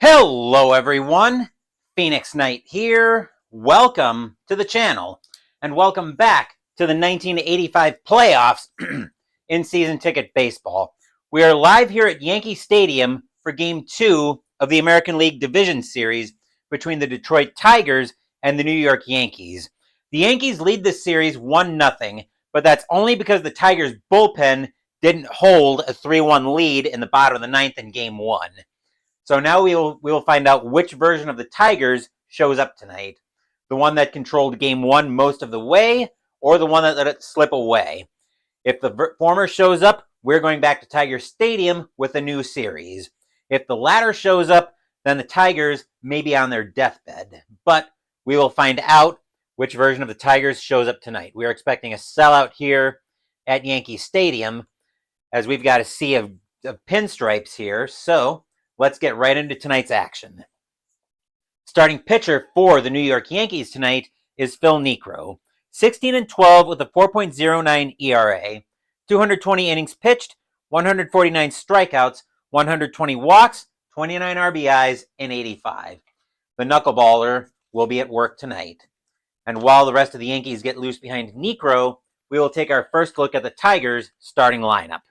Hello everyone, Phoenix Knight here. Welcome to the channel and welcome back to the 1985 playoffs in season ticket baseball. We are live here at Yankee Stadium for Game 2 of the American League Division Series between the Detroit Tigers and the New York Yankees. The Yankees lead this series 1-0, but that's only because the Tigers' bullpen didn't hold a 3-1 lead in the bottom of the ninth in Game 1. So now we will find out which version of the Tigers shows up tonight. The one that controlled Game 1 most of the way, or the one that let it slip away. If the former shows up, we're going back to Tiger Stadium with a new series. If the latter shows up, then the Tigers may be on their deathbed. But we will find out which version of the Tigers shows up tonight. We are expecting a sellout here at Yankee Stadium, as we've got a sea of pinstripes here. So let's get right into tonight's action. Starting pitcher for the New York Yankees tonight is Phil Niekro. 16-12 with a 4.09 ERA, 220 innings pitched, 149 strikeouts, 120 walks, 29 RBIs, and 85. The knuckleballer will be at work tonight. And while the rest of the Yankees get loose behind Niekro, we will take our first look at the Tigers' starting lineup.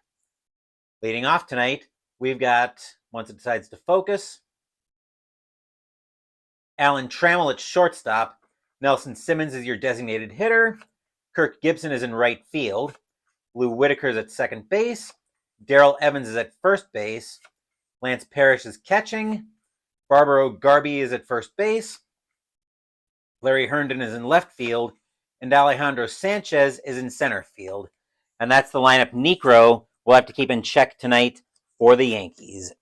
Leading off tonight, we've got, once it decides to focus, Alan Trammell at shortstop. Nelson Simmons is your designated hitter. Kirk Gibson is in right field. Lou Whitaker is at second base. Darrell Evans is at first base. Lance Parrish is catching. Barbaro Garby is at first base. Larry Herndon is in left field. And Alejandro Sanchez is in center field. And that's the lineup Niekro will have to keep in check tonight for the Yankees.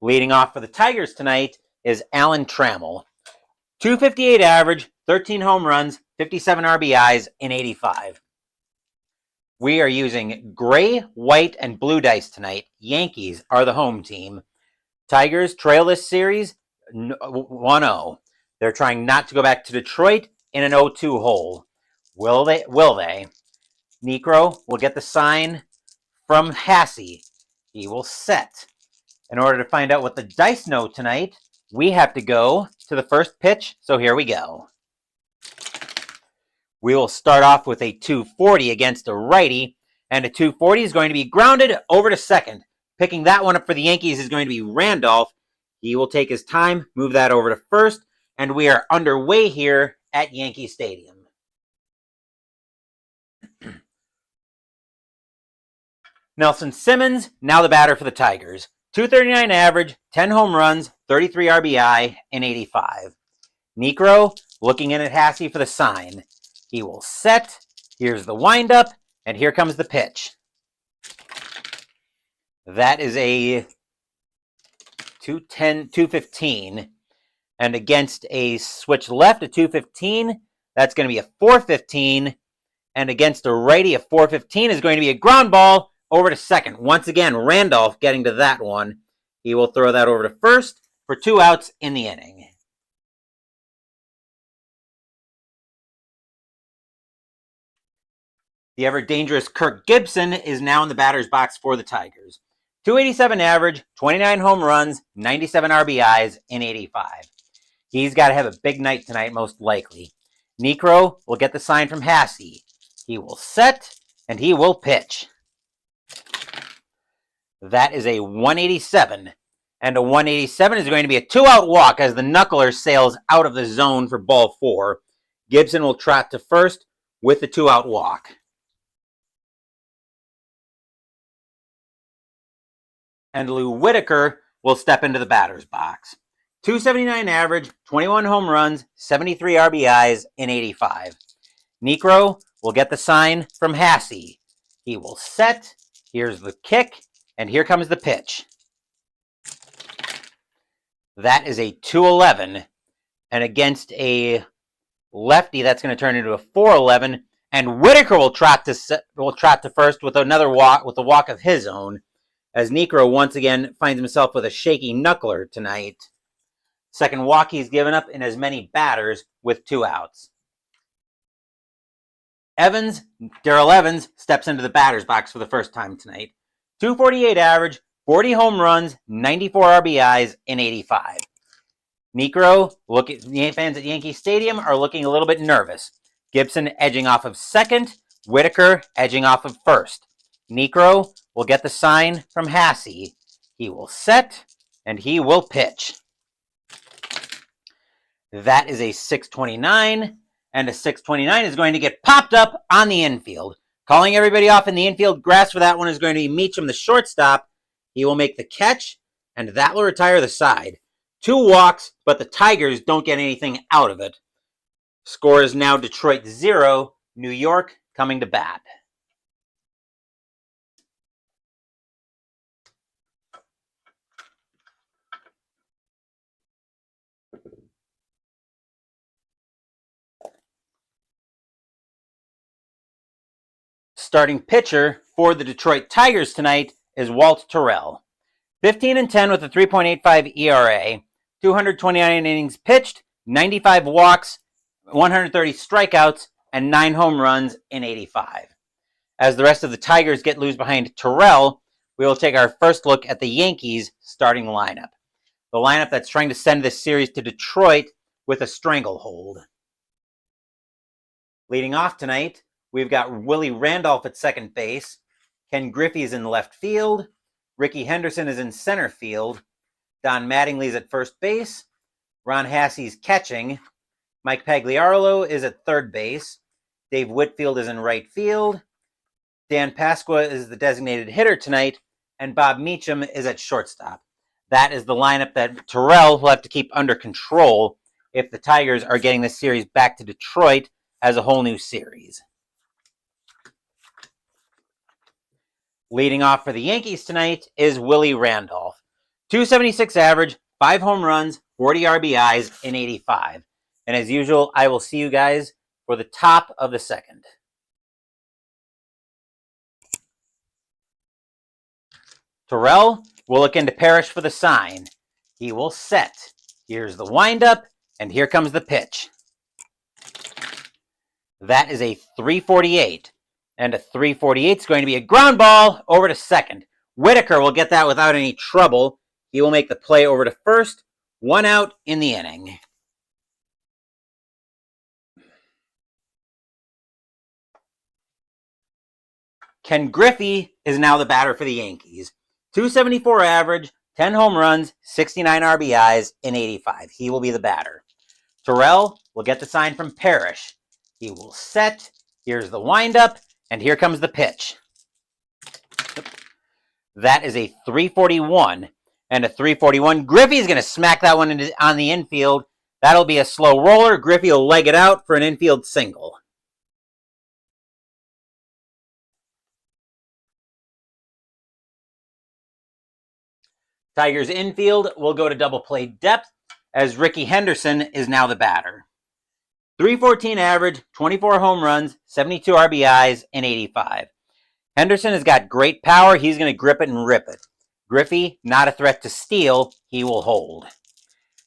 Leading off for the Tigers tonight is Alan Trammell. 258 average, 13 home runs, 57 RBIs, and 85. We are using gray, white, and blue dice tonight. Yankees are the home team. Tigers trail this series 1-0. They're trying not to go back to Detroit in an 0-2 hole. Will they? Will they? Niekro will get the sign from Hassey. He will set. In order to find out what the dice know tonight, we have to go to the first pitch, so here we go. We will start off with a 240 against a righty, and a 240 is going to be grounded over to second. Picking that one up for the Yankees is going to be Randolph. He will take his time, move that over to first, and we are underway here at Yankee Stadium. Nelson Simmons, now the batter for the Tigers. 239 average, 10 home runs, 33 RBI, and 85. Niekro looking in at Hassey for the sign. He will set. Here's the windup, and here comes the pitch. That is a 215. And against a switch left, a 215, that's going to be a 415. And against a righty, a 415 is going to be a ground ball over to second. Once again, Randolph getting to that one. He will throw that over to first for 2 outs in the inning. The ever-dangerous Kirk Gibson is now in the batter's box for the Tigers. 287 average, 29 home runs, 97 RBIs, and 85. He's got to have a big night tonight, most likely. Niekro will get the sign from Hassey. He will set, and he will pitch. That is a 187. And a 187 is going to be a 2-out walk as the knuckler sails out of the zone for ball 4. Gibson will trot to first with the 2-out walk. And Lou Whitaker will step into the batter's box. 279 average, 21 home runs, 73 RBIs, and 85. Niekro will get the sign from Hassey. He will set. Here's the kick. And here comes the pitch. That is a 211. And against a lefty, that's going to turn into a 411. And Whitaker will trot to first with another walk, with a walk of his own, as Niekro once again finds himself with a shaky knuckler tonight. Second walk he's given up in as many batters with 2 outs. Darrell Evans steps into the batter's box for the first time tonight. 248 average, 40 home runs, 94 RBIs in 85. Necro, fans at Yankee Stadium are looking a little bit nervous. Gibson edging off of second, Whitaker edging off of first. Necro will get the sign from Hassey. He will set, and he will pitch. That is a 629, and a 629 is going to get popped up on the infield. Calling everybody off in the infield grass for that one is going to be Meacham, the shortstop. He will make the catch, and that will retire the side. 2 walks, but the Tigers don't get anything out of it. Score is now Detroit 0, New York coming to bat. Starting pitcher for the Detroit Tigers tonight is Walt Terrell. 15-10 with a 3.85 ERA, 229 innings pitched, 95 walks, 130 strikeouts, and 9 home runs in 85. As the rest of the Tigers get loose behind Terrell, we will take our first look at the Yankees starting lineup. The lineup that's trying to send this series to Detroit with a stranglehold. Leading off tonight, we've got Willie Randolph at second base. Ken Griffey is in left field. Ricky Henderson is in center field. Don Mattingly's at first base. Ron Hassey's catching. Mike Pagliarolo is at third base. Dave Whitfield is in right field. Dan Pasqua is the designated hitter tonight. And Bob Meacham is at shortstop. That is the lineup that Terrell will have to keep under control if the Tigers are getting this series back to Detroit as a whole new series. Leading off for the Yankees tonight is Willie Randolph. 276 average, 5 home runs, 40 RBIs in 85. And as usual, I will see you guys for the top of the second. Terrell will look into Parrish for the sign. He will set. Here's the windup, and here comes the pitch. That is a 348. And a 348 is going to be a ground ball over to second. Whitaker will get that without any trouble. He will make the play over to first. 1 out in the inning. Ken Griffey is now the batter for the Yankees. 274 average, 10 home runs, 69 RBIs in 85. He will be the batter. Terrell will get the sign from Parrish. He will set. Here's the windup. And here comes the pitch. That is a 341. And a 341. Griffey's going to smack that one on the infield. That'll be a slow roller. Griffey will leg it out for an infield single. Tigers infield will go to double play depth as Ricky Henderson is now the batter. 314 average, 24 home runs, 72 RBIs in 85. Henderson has got great power. He's going to grip it and rip it. Griffey, not a threat to steal. He will hold.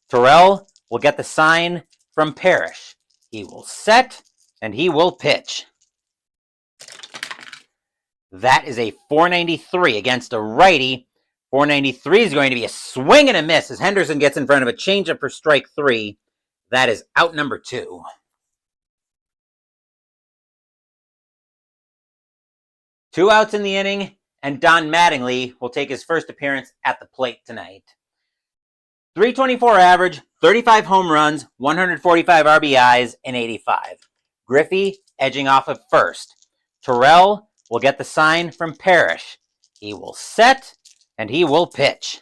Terrell will get the sign from Parrish. He will set, and he will pitch. That is a 493 against a righty. 493 is going to be a swing and a miss as Henderson gets in front of a changeup for strike 3. That is out number 2. Two outs in the inning, and Don Mattingly will take his first appearance at the plate tonight. 324 average, 35 home runs, 145 RBIs in 85. Griffey edging off of first. Terrell will get the sign from Parrish. He will set, and he will pitch.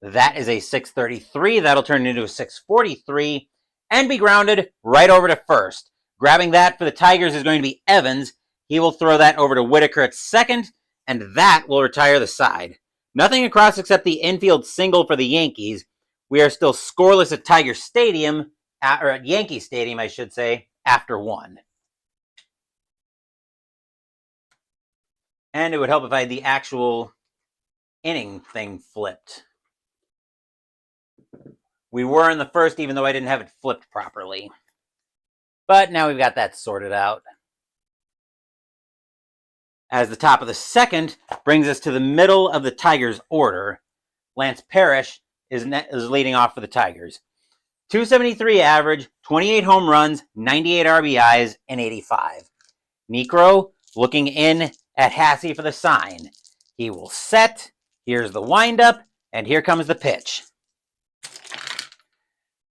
That is a 633. That'll turn into a 643 and be grounded right over to first. Grabbing that for the Tigers is going to be Evans. He will throw that over to Whitaker at second, and that will retire the side. Nothing across except the infield single for the Yankees. We are still scoreless at Tiger Stadium, or at Yankee Stadium, I should say, after 1. And it would help if I had the actual inning thing flipped. We were in the first, even though I didn't have it flipped properly. But now we've got that sorted out. As the top of the second brings us to the middle of the Tigers order. Lance Parrish is leading off for the Tigers. 273 average, 28 home runs, 98 RBIs, and 85. Niekro looking in at Hasse for the sign. He will set. Here's the windup, and here comes the pitch.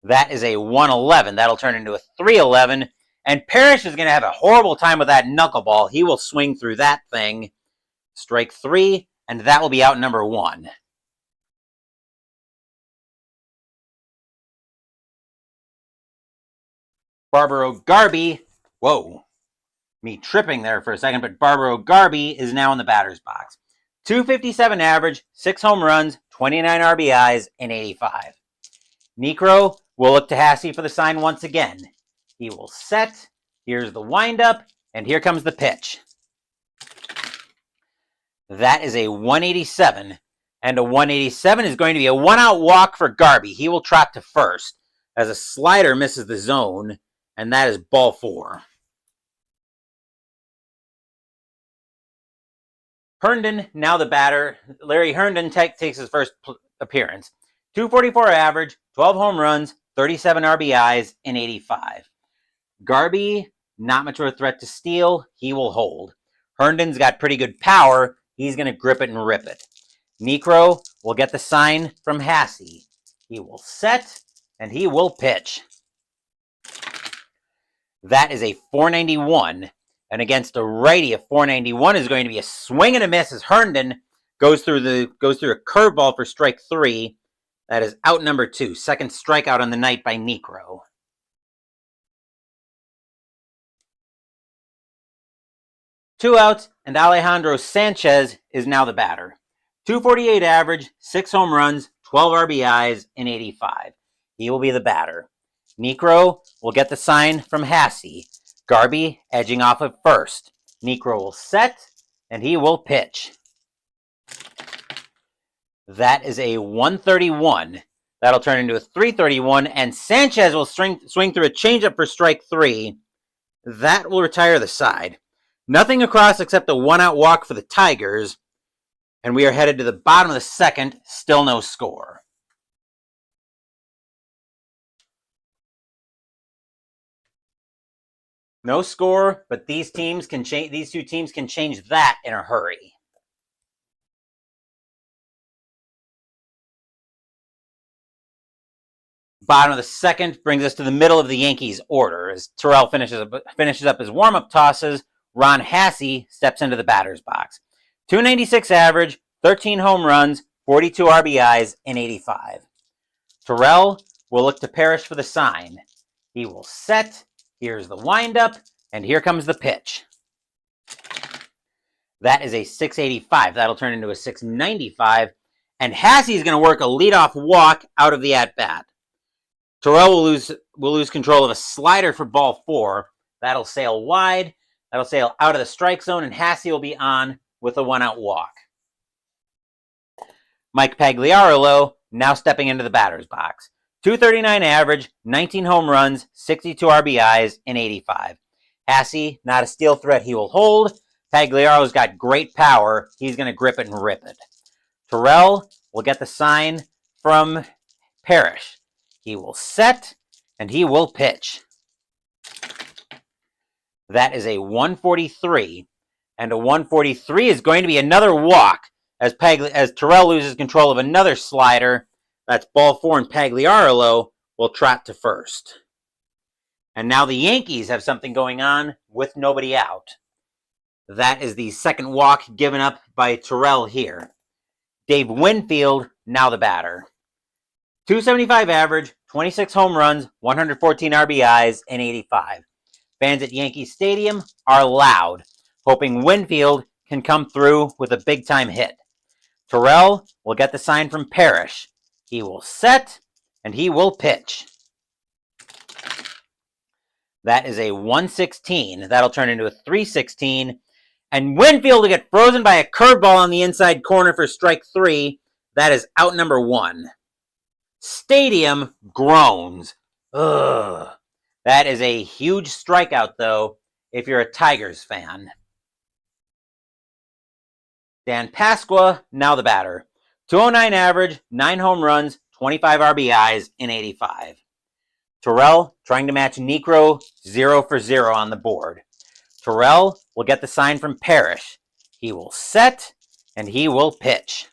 That is a 111. That'll turn into a 311. And Parrish is going to have a horrible time with that knuckleball. He will swing through that thing. Strike 3, and that will be out number 1. Barbaro Garby, whoa, me tripping there for a second, but Barbaro Garby is now in the batter's box. 257 average, 6 home runs, 29 RBIs, and 85. Niekro will look to Hasse for the sign once again. He will set. Here's the windup, and here comes the pitch. That is a 187, and a 187 is going to be a one-out walk for Garby. He will trot to first as a slider misses the zone, and that is ball 4. Herndon, now the batter. Larry Herndon takes his first appearance. 244 average, 12 home runs, 37 RBIs, and 85. Garby, not much of a threat to steal. He will hold. Herndon's got pretty good power. He's going to grip it and rip it. Niekro will get the sign from Hasse. He will set, and he will pitch. That is a 491, and against a righty, a 491 is going to be a swing and a miss as Herndon goes through a curveball for strike 3. That is out number 2, second strikeout on the night by Niekro. Two outs, and Alejandro Sanchez is now the batter. 248 average, 6 home runs, 12 RBIs, and 85. He will be the batter. Niekro will get the sign from Hasse. Garby edging off at first. Niekro will set, and he will pitch. That is a 131. That'll turn into a 331, and Sanchez will swing through a changeup for strike 3. That will retire the side. Nothing across except a one-out walk for the Tigers, and we are headed to the bottom of the second, still no score. No score, but these two teams can change that in a hurry. Bottom of the second brings us to the middle of the Yankees order. As Terrell finishes up his warm-up tosses, Ron Hasse steps into the batter's box. 296 average, 13 home runs, 42 RBIs, and 85. Terrell will look to Parrish for the sign. He will set. Here's the windup, and here comes the pitch. That is a 685. That'll turn into a 695, and Hasse is going to work a leadoff walk out of the at-bat. Terrell will lose control of a slider for ball 4. That'll sail wide. That'll sail out of the strike zone, and Hasse will be on with a one-out walk. Mike Pagliarulo now stepping into the batter's box. 239 average, 19 home runs, 62 RBIs, and 85. Hasse, not a steal threat, he will hold. Pagliarulo's got great power. He's going to grip it and rip it. Terrell will get the sign from Parrish. He will set, and he will pitch. That is a 143, and a 143 is going to be another walk as Terrell loses control of another slider. That's ball 4, and Pagliarulo will trot to first. And now the Yankees have something going on with nobody out. That is the second walk given up by Terrell here. Dave Winfield, now the batter. 275 average, 26 home runs, 114 RBIs, and 85. Fans at Yankee Stadium are loud, hoping Winfield can come through with a big-time hit. Terrell will get the sign from Parrish. He will set, and he will pitch. That is a 116. That'll turn into a 316. And Winfield will get frozen by a curveball on the inside corner for strike 3. That is out number 1. Stadium groans. Ugh. That is a huge strikeout, though, if you're a Tigers fan. Dan Pasqua, now the batter. 209 average, 9 home runs, 25 RBIs in 85. Terrell trying to match Niekro 0 for 0 on the board. Terrell will get the sign from Parrish. He will set, and he will pitch.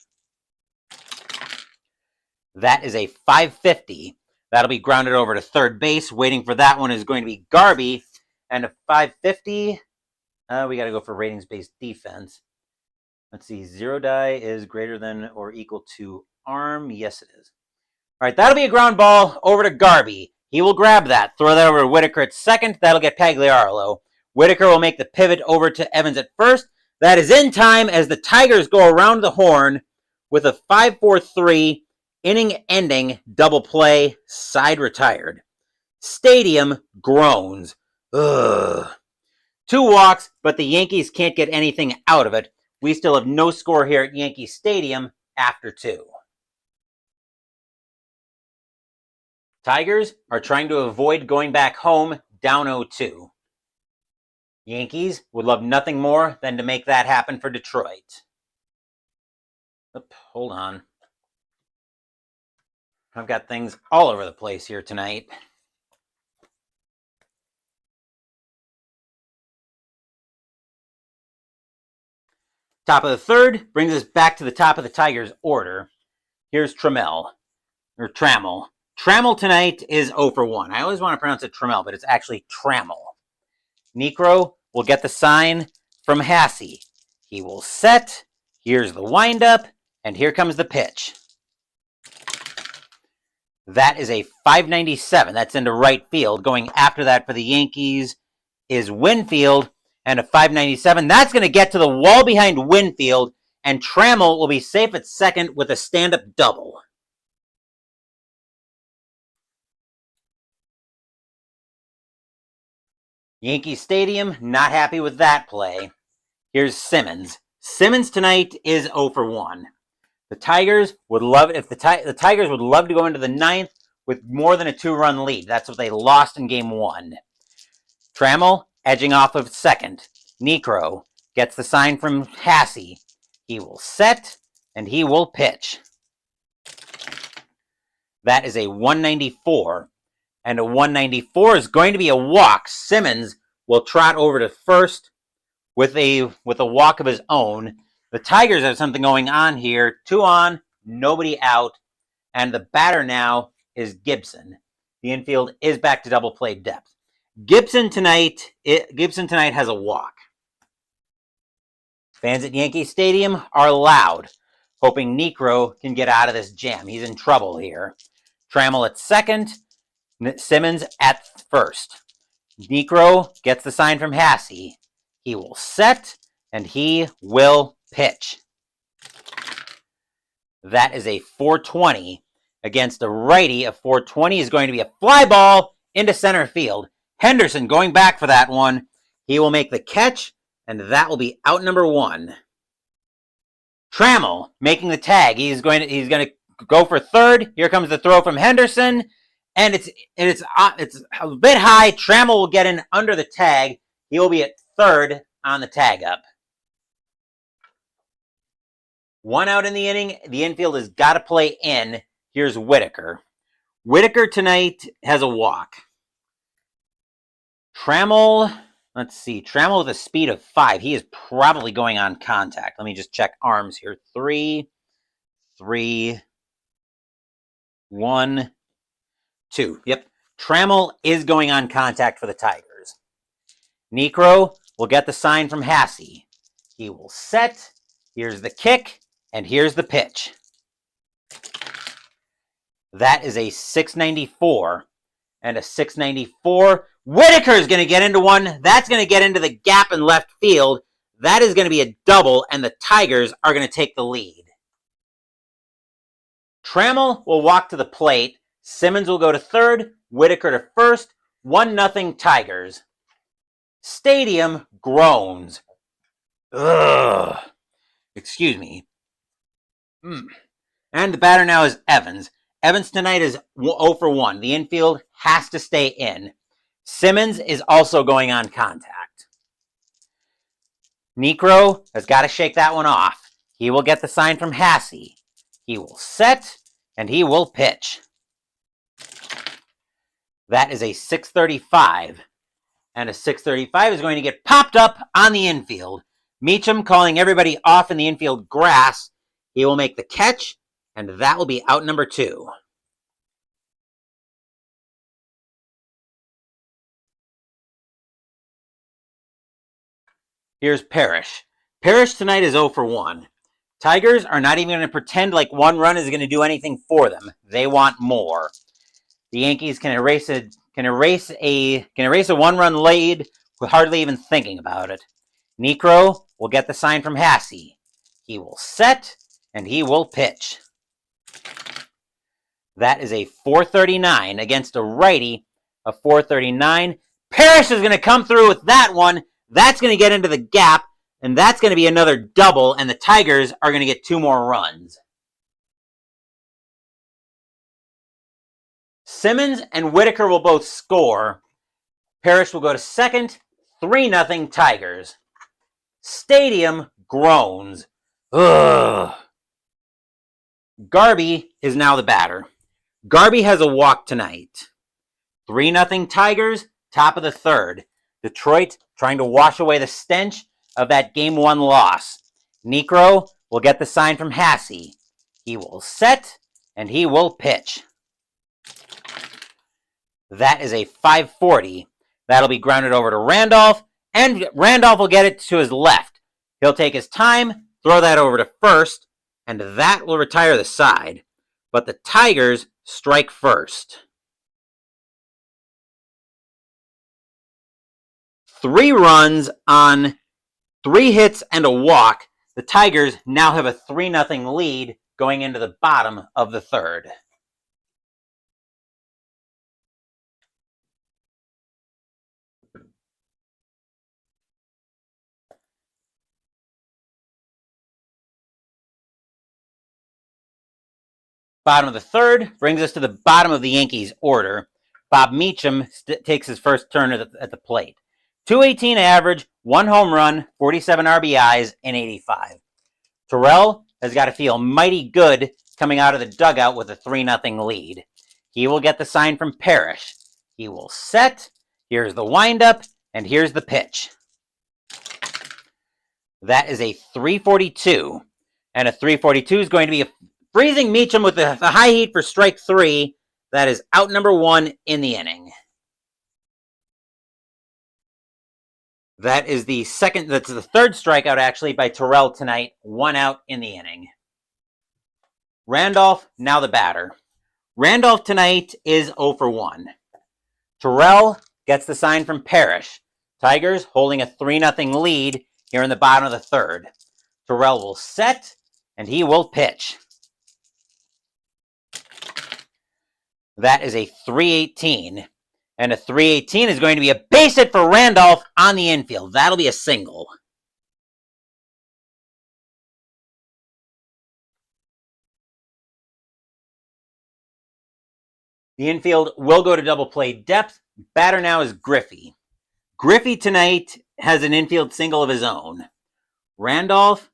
That is a 550. That'll be grounded over to third base. Waiting for that one is going to be Garby. And a 550, we got to go for ratings-based defense. Let's see, zero die is greater than or equal to arm. Yes, it is. All right, that'll be a ground ball over to Garby. He will grab that, throw that over to Whitaker at second. That'll get Pagliarolo. Whitaker will make the pivot over to Evans at first. That is in time as the Tigers go around the horn with a 5-4-3 inning-ending double play, side retired. Stadium groans. Ugh. 2 walks, but the Yankees can't get anything out of it. We still have no score here at Yankee Stadium after 2. Tigers are trying to avoid going back home down 0-2. Yankees would love nothing more than to make that happen for Detroit. Hold on. I've got things all over the place here tonight. Top of the third brings us back to the top of the Tigers' order. Here's Trammell. Trammell tonight is 0 for 1. I always want to pronounce it Trammell, but it's actually Trammell. Niekro will get the sign from Hasse. He will set. Here's the windup, and here comes the pitch. That is a 597. That's into right field. Going after that for the Yankees is Winfield, and a 597. That's going to get to the wall behind Winfield, and Trammell will be safe at second with a stand-up double. Yankee Stadium, not happy with that play. Here's Simmons. Simmons tonight is 0 for 1. The Tigers would love it if the Tigers would love to go into the 9th with more than a 2-run lead. That's what they lost in game 1. Trammell edging off of second. Niekro gets the sign from Hasse. He will set, and he will pitch. That is a 194. And a 194 is going to be a walk. Simmons will trot over to first with a walk of his own. The Tigers have something going on here. 2 on, nobody out. And the batter now is Gibson. The infield is back to double play depth. Gibson tonight has a walk. Fans at Yankee Stadium are loud, hoping Niekro can get out of this jam. He's in trouble here. Trammell at second, Simmons at first. Niekro gets the sign from Hasse. He will set, and he will pitch. That is a 420 against a righty. A 420 is going to be a fly ball into center field. Henderson going back for that one. He will make the catch, and that will be out number 1. Trammell making the tag. He's going to go for third. Here comes the throw from Henderson, and it's a bit high. Trammell will get in under the tag. He will be at third on the tag up. 1 out in the inning. The infield has got to play in. Here's Whitaker. Whitaker tonight has a walk. Trammell, let's see. Trammell with a speed of 5. He is probably going on contact. Let me just check arms here. 3, 1, 2. Yep. Trammell is going on contact for the Tigers. Niekro will get the sign from Hasse. He will set. Here's the kick, and here's the pitch. That is a 694. And a 694. Whitaker is going to get into one. That's going to get into the gap in left field. That is going to be a double, and the Tigers are going to take the lead. Trammell will walk to the plate. Simmons will go to third. Whitaker to first. 1-0 Tigers. Stadium groans. Ugh. Excuse me. And the batter now is Evans. Evans tonight is 0 for 1. The infield has to stay in. Simmons is also going on contact. Niekro has got to shake that one off. He will get the sign from Hassey. He will set, and he will pitch. That is a 635. And a 635 is going to get popped up on the infield. Meacham calling everybody off in the infield grass. He will make the catch, and that will be out number 2. Here's Parrish. Parrish tonight is 0 for 1. Tigers are not even going to pretend like one run is going to do anything for them. They want more. The Yankees can erase a one-run lead with hardly even thinking about it. Necro will get the sign from Hassey. He will set, and he will pitch. That is a 439 against a righty, a 439. Parrish is going to come through with that one. That's going to get into the gap, and that's going to be another double, and the Tigers are going to get 2 more runs. Simmons and Whitaker will both score. Parrish will go to second. 3-0 Tigers. Stadium groans. Ugh. Garby is now the batter. Garby has a walk tonight. 3-0 Tigers, top of the 3rd. Detroit trying to wash away the stench of that Game 1 loss. Necro will get the sign from Hassey. He will set, and he will pitch. That is a 540. That'll be grounded over to Randolph, and Randolph will get it to his left. He'll take his time, throw that over to first, and that will retire the side. But the Tigers strike first. 3 runs on 3 hits and a walk. The Tigers now have a 3-0 lead going into the bottom of the 3rd. Bottom of the 3rd brings us to the bottom of the Yankees order. Bob Meacham takes his first turn at the plate. 218 average, 1 home run, 47 RBIs, and 85. Terrell has got to feel mighty good coming out of the dugout with a 3-0 lead. He will get the sign from Parrish. He will set. Here's the windup, and here's the pitch. That is a 342. And a 342 is going to be freezing Meacham with the high heat for strike 3. That is out number 1 in the inning. That is that's the 3rd strikeout actually by Terrell tonight. 1 out in the inning. Randolph, now the batter. Randolph tonight is 0 for 1. Terrell gets the sign from Parrish. Tigers holding a 3-0 lead here in the bottom of the 3rd. Terrell will set, and he will pitch. That is a 318. And a 318 is going to be a base hit for Randolph on the infield. That'll be a single. The infield will go to double play depth. Batter now is Griffey. Griffey tonight has an infield single of his own. Randolph?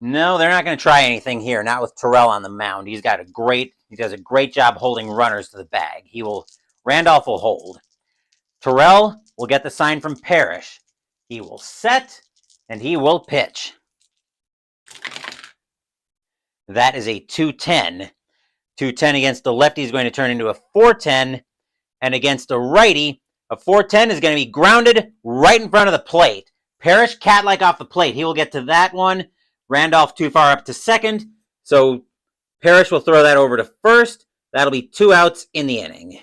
No, they're not going to try anything here. Not with Terrell on the mound. He does a great job holding runners to the bag. Randolph will hold. Terrell will get the sign from Parrish. He will set, and he will pitch. That is a 210. 210 against the lefty is going to turn into a 410. And against a righty, a 410 is going to be grounded right in front of the plate. Parrish cat-like off the plate. He will get to that one. Randolph too far up to second. So Parrish will throw that over to first. That'll be 2 outs in the inning.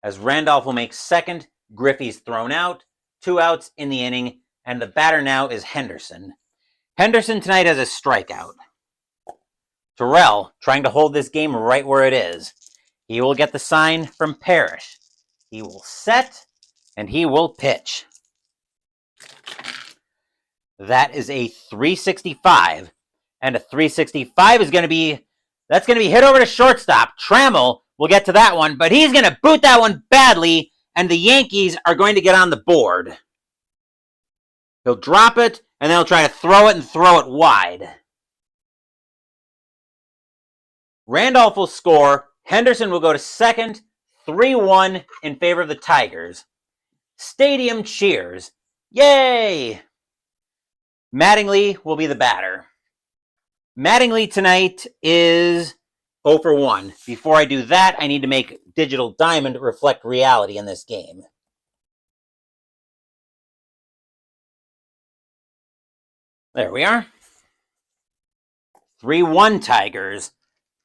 As Randolph will make second, Griffey's thrown out. 2 outs in the inning. And the batter now is Henderson. Henderson tonight has a strikeout. Terrell trying to hold this game right where it is. He will get the sign from Parrish. He will set, and he will pitch. That is a 365. And a 365 is going to be hit over to shortstop. Trammell will get to that one, but he's going to boot that one badly and the Yankees are going to get on the board. He'll drop it, and then he'll try to throw it and throw it wide. Randolph will score. Henderson will go to second, 3-1 in favor of the Tigers. Stadium cheers. Yay! Mattingly will be the batter. Mattingly tonight is 0 for 1. Before I do that, I need to make Digital Diamond reflect reality in this game. There we are. 3-1 Tigers.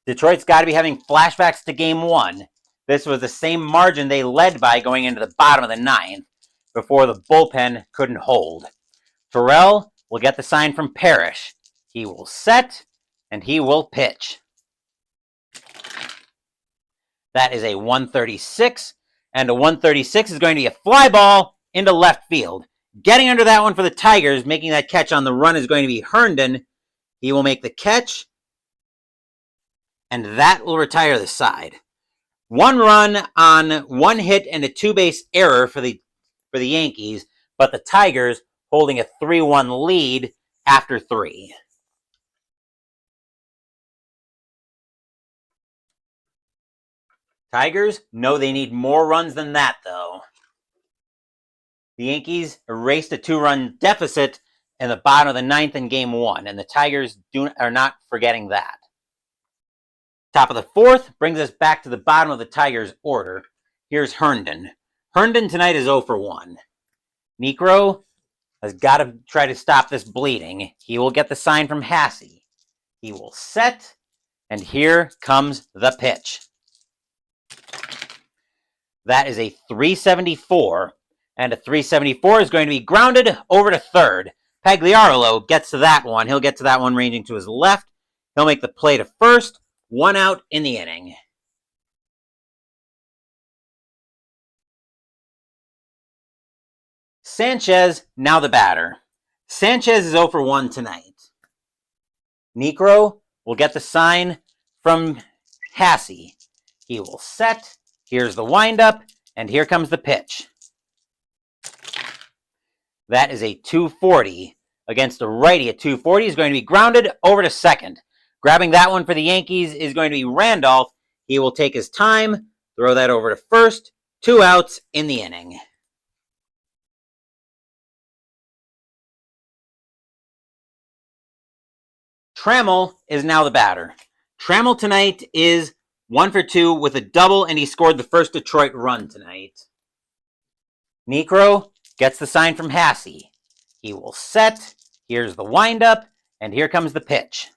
Detroit's got to be having flashbacks to Game 1. This was the same margin they led by going into the bottom of the ninth before the bullpen couldn't hold. Terrell will get the sign from Parrish. He will set, and he will pitch. That is a 136, and a 136 is going to be a fly ball into left field. Getting under that one for the Tigers, making that catch on the run is going to be Herndon. He will make the catch, and that will retire the side. 1 run on 1 hit and a 2-base error for the Yankees, but the Tigers holding a 3-1 lead after 3. Tigers know they need more runs than that, though. The Yankees erased a 2-run deficit in the bottom of the ninth in Game 1, and the Tigers are not forgetting that. Top of the fourth brings us back to the bottom of the Tigers' order. Here's Herndon. Herndon tonight is 0 for 1. Necro has got to try to stop this bleeding. He will get the sign from Hassey. He will set, and here comes the pitch. That is a 374, and a 374 is going to be grounded over to third. Pagliarolo gets to that one. He'll get to that one ranging to his left. He'll make the play to first. 1 out in the inning. Sanchez, now the batter. Sanchez is 0 for 1 tonight. Necro will get the sign from Hassey. He will set. Here's the windup, and here comes the pitch. That is a 240. Against a righty, a 240 is going to be grounded over to second. Grabbing that one for the Yankees is going to be Randolph. He will take his time, throw that over to first. 2 outs in the inning. Trammell is now the batter. Trammell tonight is 1 for 2 with a double, and he scored the first Detroit run tonight. Necro gets the sign from Hassey. He will set. Here's the windup, and here comes the pitch.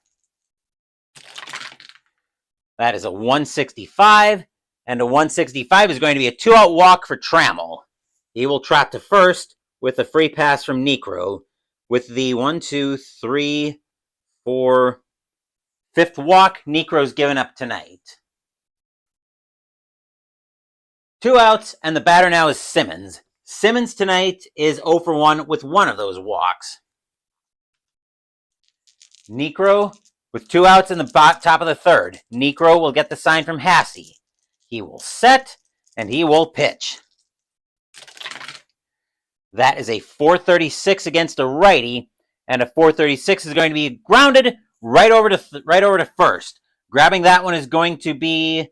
That is a 165, and a 165 is going to be a 2-out walk for Trammell. He will trot to first with a free pass from Necro with the 1, 2, 3, 4, 5th walk Necro's given up tonight. 2 outs, and the batter now is Simmons. Simmons tonight is 0 for 1 with 1 of those walks. Necro with 2 outs in the top of the third. Necro will get the sign from Hassey. He will set, and he will pitch. That is a 436 against a righty, and a 436 is going to be grounded right over to first. Grabbing that one is going to be,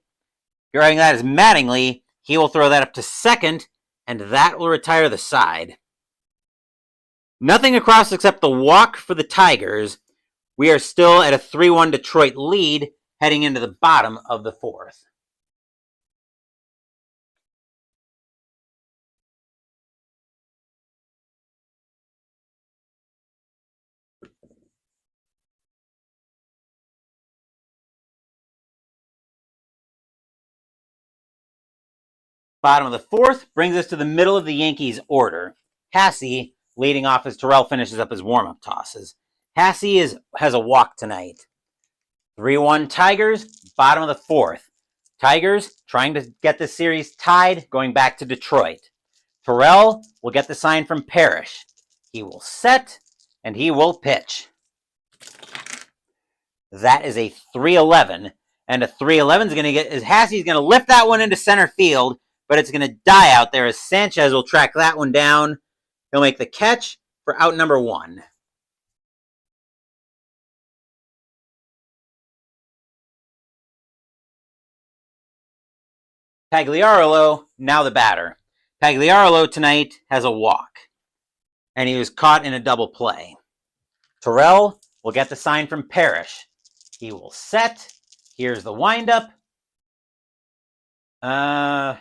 grabbing that is Mattingly. He will throw that up to second, and that will retire the side. Nothing across except the walk for the Tigers. We are still at a 3-1 Detroit lead heading into the bottom of the fourth. Bottom of the fourth brings us to the middle of the Yankees' order. Hassey leading off as Terrell finishes up his warm-up tosses. Hassey has a walk tonight. 3-1 Tigers, bottom of the fourth. Tigers trying to get the series tied, going back to Detroit. Terrell will get the sign from Parrish. He will set, and he will pitch. That is a 311, and a 311 is going to get, Hassey's going to lift that one into center field. but it's going to die out there as Sanchez will track that one down. He'll make the catch for out number 1. Pagliarolo, now the batter. Pagliarolo tonight has a walk, and he was caught in a double play. Terrell will get the sign from Parrish. He will set. Here's the windup. I'm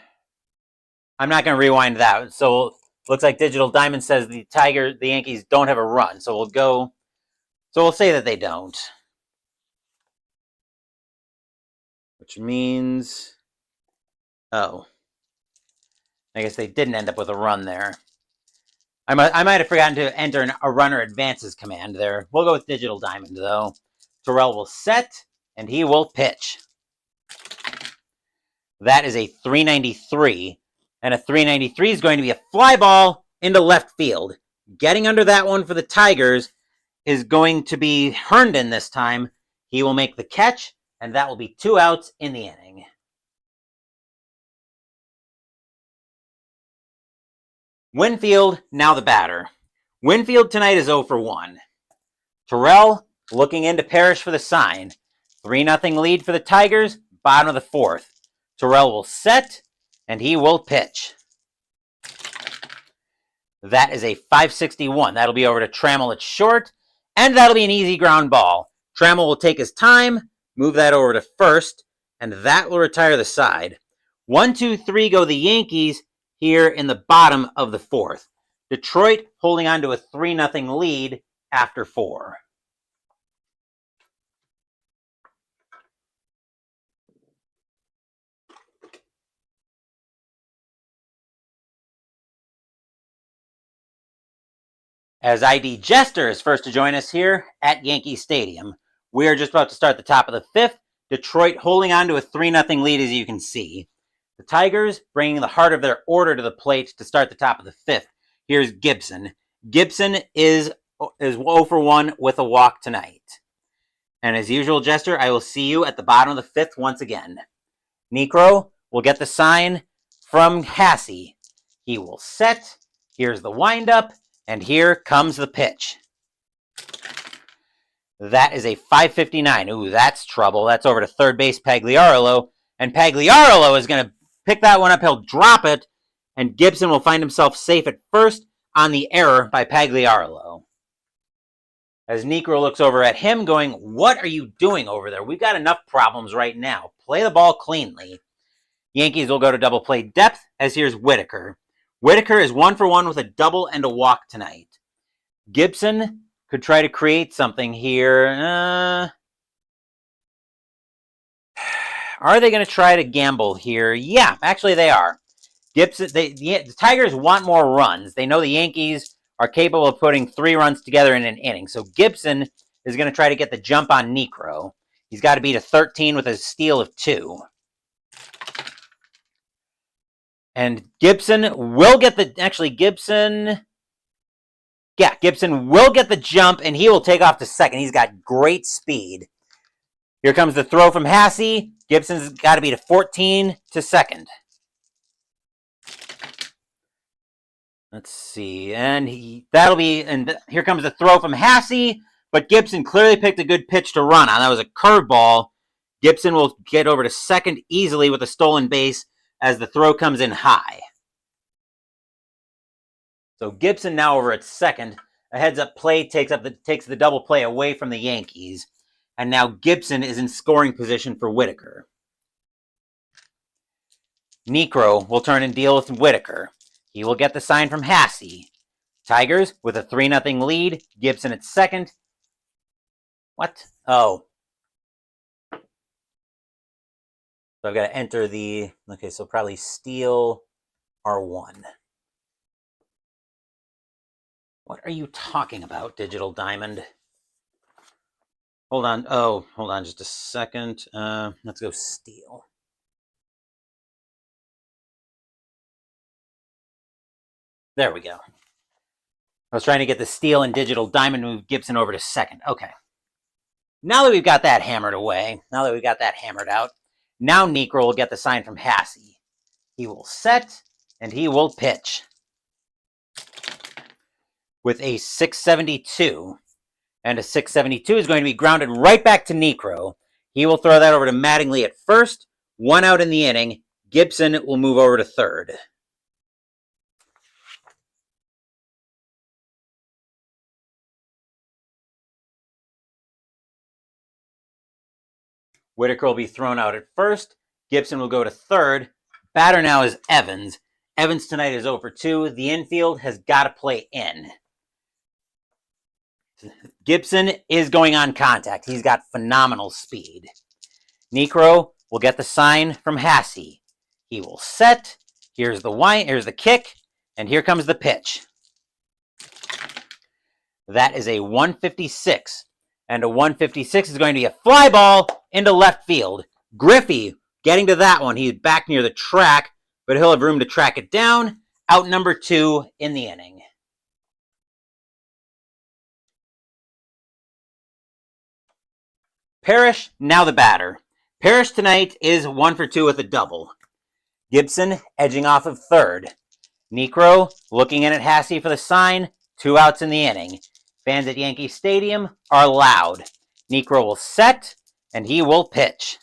not going to rewind that. So looks like Digital Diamond says the Yankees don't have a run. So we'll say that they don't. Which means, I guess they didn't end up with a run there. I might have forgotten to enter a runner advances command there. We'll go with Digital Diamond, though. Terrell will set, and he will pitch. That is a 393, and a 393 is going to be a fly ball into left field. Getting under that one for the Tigers is going to be Herndon this time. He will make the catch, and that will be 2 outs in the inning. Winfield, now the batter. Winfield tonight is 0 for 1. Terrell looking into Parrish for the sign. 3-0 lead for the Tigers, bottom of the 4th. Terrell will set, and he will pitch. That is a 561. That'll be over to Trammell at short, and that'll be an easy ground ball. Trammell will take his time, move that over to first, and that will retire the side. 1, 2, 3 go the Yankees here in the bottom of the 4th. Detroit holding on to a 3-0 lead after 4. As ID Jester is first to join us here at Yankee Stadium. We are just about to start the top of the 5th. Detroit holding on to a 3-0 lead, as you can see. The Tigers bringing the heart of their order to the plate to start the top of the 5th. Here's Gibson. Gibson is 0 for 1 with a walk tonight. And as usual, Jester, I will see you at the bottom of the 5th once again. Necro will get the sign from Hasse. He will set. Here's the windup. And here comes the pitch. That is a 559. Ooh, that's trouble. That's over to third base, Pagliarolo. And Pagliarolo is going to pick that one up. He'll drop it. And Gibson will find himself safe at first on the error by Pagliarolo. As Necro looks over at him going, what are you doing over there? We've got enough problems right now. Play the ball cleanly. Yankees will go to double play depth, as here's Whitaker. Whitaker is 1 for 1 with a double and a walk tonight. Gibson could try to create something here. Are they going to try to gamble here? Yeah, actually they are. Gibson, the Tigers want more runs. They know the Yankees are capable of putting 3 runs together in an inning. So Gibson is going to try to get the jump on Necro. He's got to beat a 13 with a steal of 2. And Gibson will get the... Actually, Gibson will get the jump, and he will take off to second. He's got great speed. Here comes the throw from Hasse. Gibson's got to beat a 14 to second. Let's see. And here comes the throw from Hasse, but Gibson clearly picked a good pitch to run on. That was a curveball. Gibson will get over to second easily with a stolen base as the throw comes in high. So Gibson now over at second. A heads-up play takes the double play away from the Yankees. And now Gibson is in scoring position for Whitaker. Necro will turn and deal with Whitaker. He will get the sign from Hasse. Tigers with a 3-0 lead. Gibson at second. What? Oh. So I've got to enter the... Okay, so probably steal R1. What are you talking about, Digital Diamond? Hold on. Oh, hold on just a second. Let's go steal. There we go. I was trying to get the steal and Digital Diamond to move Gibson over to second. Okay. Now that we've got that hammered away, now that we've got that hammered out, now Necro will get the sign from Hasse. He will set, and he will pitch. With a 672. And a 672 is going to be grounded right back to Niekro. He will throw that over to Mattingly at first. 1 out in the inning. Gibson will move over to third. Whitaker will be thrown out at first. Gibson will go to third. Batter now is Evans. Evans tonight is 0 for 2. The infield has got to play in. Gibson is going on contact. He's got phenomenal speed. Niekro will get the sign from Hasse. He will set. Here's the kick, and here comes the pitch. That is a 156. And a 156 is going to be a fly ball into left field. Griffey getting to that one. He's back near the track, but he'll have room to track it down. Out number 2 in the inning. Parrish, now the batter. Parrish tonight is 1 for 2 with a double. Gibson edging off of third. Niekro looking in at Hasse for the sign. 2 outs in the inning. Fans at Yankee Stadium are loud. Niekro will set, and he will pitch.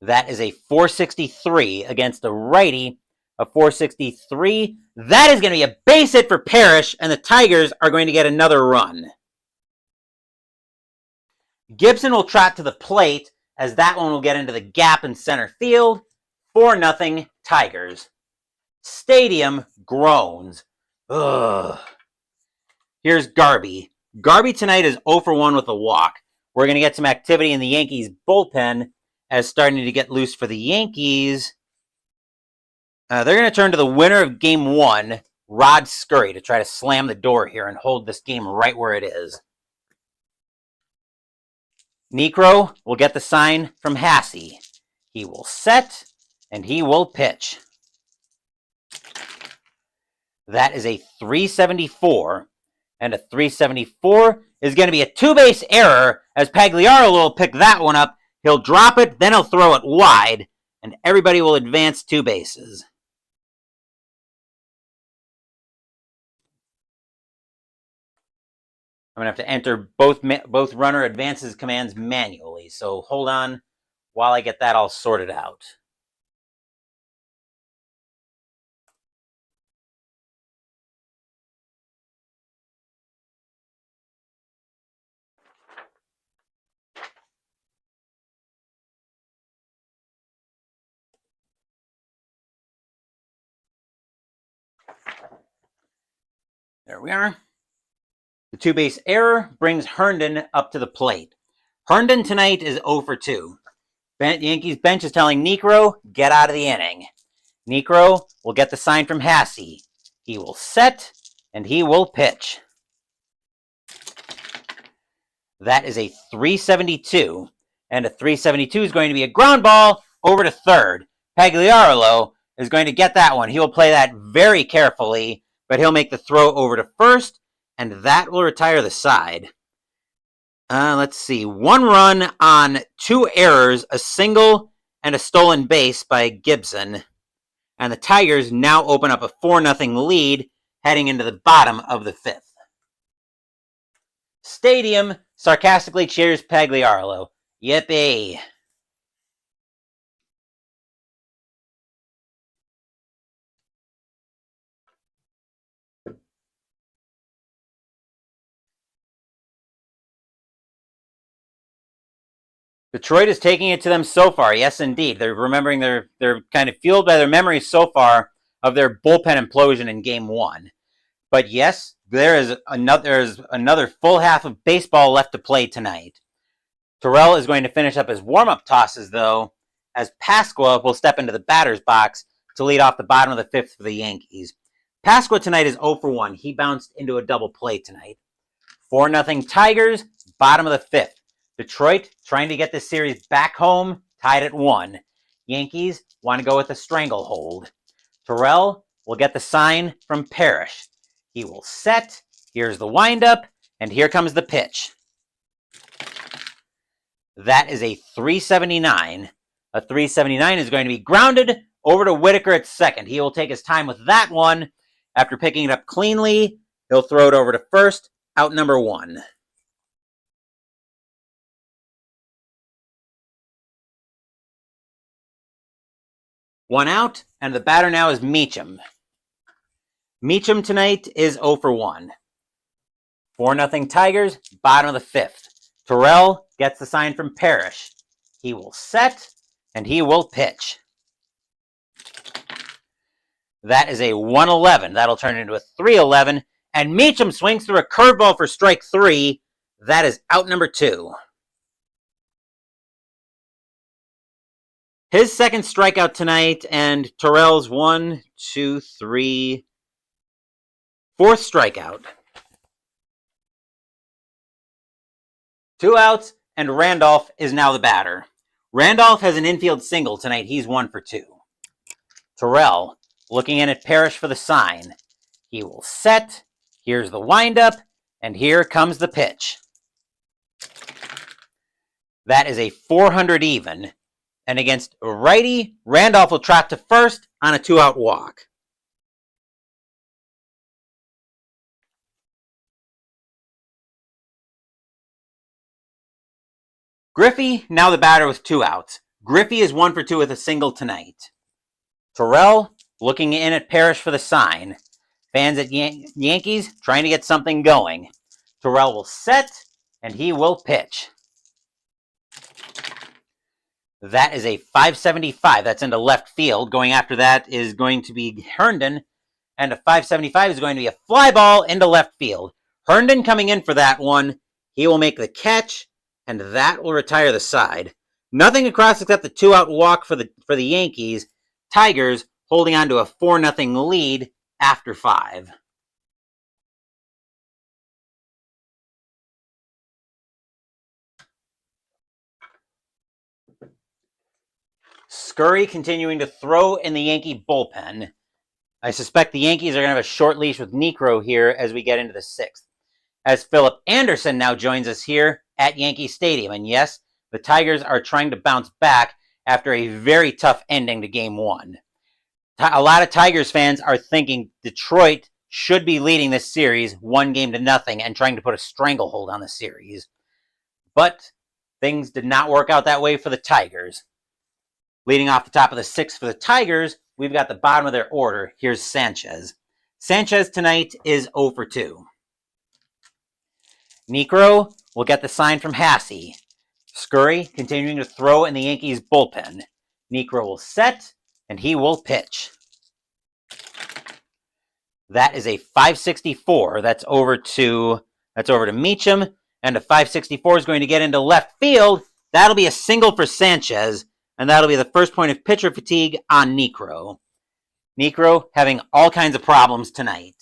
That is a 463 against a righty. A 463. That is going to be a base hit for Parrish, and the Tigers are going to get another run. Gibson will trot to the plate as that one will get into the gap in center field. 4-0 Tigers. Stadium groans. Ugh. Here's Garby. Garby tonight is 0 for 1 with a walk. We're going to get some activity in the Yankees bullpen as starting to get loose for the Yankees. They're going to turn to the winner of Game 1, Rod Scurry, to try to slam the door here and hold this game right where it is. Niekro will get the sign from Hasse. He will set, and he will pitch. That is a 374, and a 374 is going to be a 2-base error, as Pagliaro will pick that one up. He'll drop it, then he'll throw it wide, and everybody will advance 2 bases. I'm going to have to enter both runner advances commands manually, so hold on while I get that all sorted out. There we are. The 2-base error brings Herndon up to the plate. Herndon tonight is 0 for 2. Yankees bench is telling Niekro, get out of the inning. Niekro will get the sign from Hasse. He will set, and he will pitch. That is a 372, and a 372 is going to be a ground ball over to third. Pagliaro is going to get that one. He will play that very carefully, but he'll make the throw over to first, and that will retire the side. Let's see. 1 run on 2 errors, a single, and a stolen base by Gibson. And the Tigers now open up a 4-0 lead heading into the bottom of the 5th. Stadium sarcastically cheers Pagliaro. Yippee. Detroit is taking it to them so far. Yes, indeed. They're remembering they're kind of fueled by their memories so far of their bullpen implosion in Game 1. But yes, there's another full half of baseball left to play tonight. Terrell is going to finish up his warm-up tosses, though, as Pasqua will step into the batter's box to lead off the bottom of the 5th for the Yankees. Pasqua tonight is 0 for 1. He bounced into a double play tonight. 4-0 Tigers, bottom of the 5th. Detroit trying to get this series back home, tied at 1. Yankees want to go with a stranglehold. Terrell will get the sign from Parrish. He will set. Here's the windup, and here comes the pitch. That is a 379. A 379 is going to be grounded over to Whitaker at second. He will take his time with that one. After picking it up cleanly, he'll throw it over to first, out number 1. One out, and the batter now is Meacham. Meacham tonight is 0 for 1. 4-0 Tigers, bottom of the 5th. Terrell gets the sign from Parrish. He will set, and he will pitch. That is a 1-11. That'll turn into a 3-11. And Meacham swings through a curveball for strike 3. That is out number 2. His second strikeout tonight, and Terrell's 1, 2, 3, 4th strikeout. 2 outs, and Randolph is now the batter. Randolph has an infield single tonight. He's 1 for 2. Terrell looking in at Parrish for the sign. He will set. Here's the windup, and here comes the pitch. That is a 400 even. And against a righty, Randolph will trot to first on a 2-out walk. Griffey, now the batter with 2 outs. Griffey is 1 for 2 with a single tonight. Terrell looking in at Parrish for the sign. Fans at Yankees trying to get something going. Terrell will set, and he will pitch. That is a 575. That's into left field. Going after that is going to be Herndon, and a 575 is going to be a fly ball into left field. Herndon coming in for that one. He will make the catch, and that will retire the side. Nothing across except the 2-out walk for the Yankees. Tigers holding on to a 4-0 lead after 5. Scurry continuing to throw in the Yankee bullpen. I suspect the Yankees are going to have a short leash with Niekro here as we get into the 6th. As Philip Anderson now joins us here at Yankee Stadium. And yes, the Tigers are trying to bounce back after a very tough ending to Game 1. A lot of Tigers fans are thinking Detroit should be leading this series 1-0 and trying to put a stranglehold on the series. But things did not work out that way for the Tigers. Leading off the top of the 6th for the Tigers, we've got the bottom of their order. Here's Sanchez. Sanchez tonight is 0 for 2. Niekro will get the sign from Hasse. Scurry continuing to throw in the Yankees bullpen. Niekro will set, and he will pitch. That is a 564. That's over to Meacham, and a 564 is going to get into left field. That'll be a single for Sanchez, and that'll be the first point of pitcher fatigue on Niekro. Niekro having all kinds of problems tonight.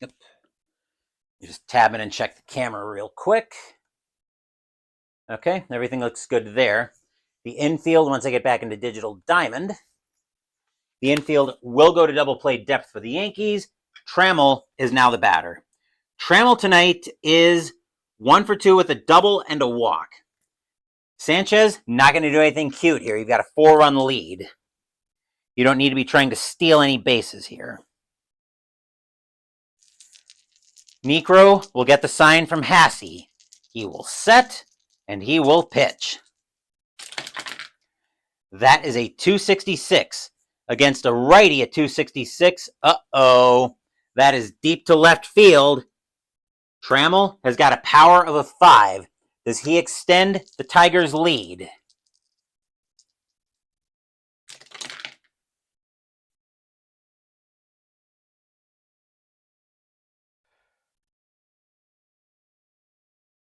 Yep. You just tab in and check the camera real quick. Okay, everything looks good there. The infield, once I get back into Digital Diamond, the infield will go to double play depth for the Yankees. Trammell is now the batter. Trammell tonight is 1 for 2 with a double and a walk. Sanchez, not going to do anything cute here. You've got a 4-run lead. You don't need to be trying to steal any bases here. Niekro will get the sign from Hasse. He will set, and he will pitch. That is a 266 against a righty at 266. Uh-oh. That is deep to left field. Trammell has got a power of a 5. Does he extend the Tigers' lead?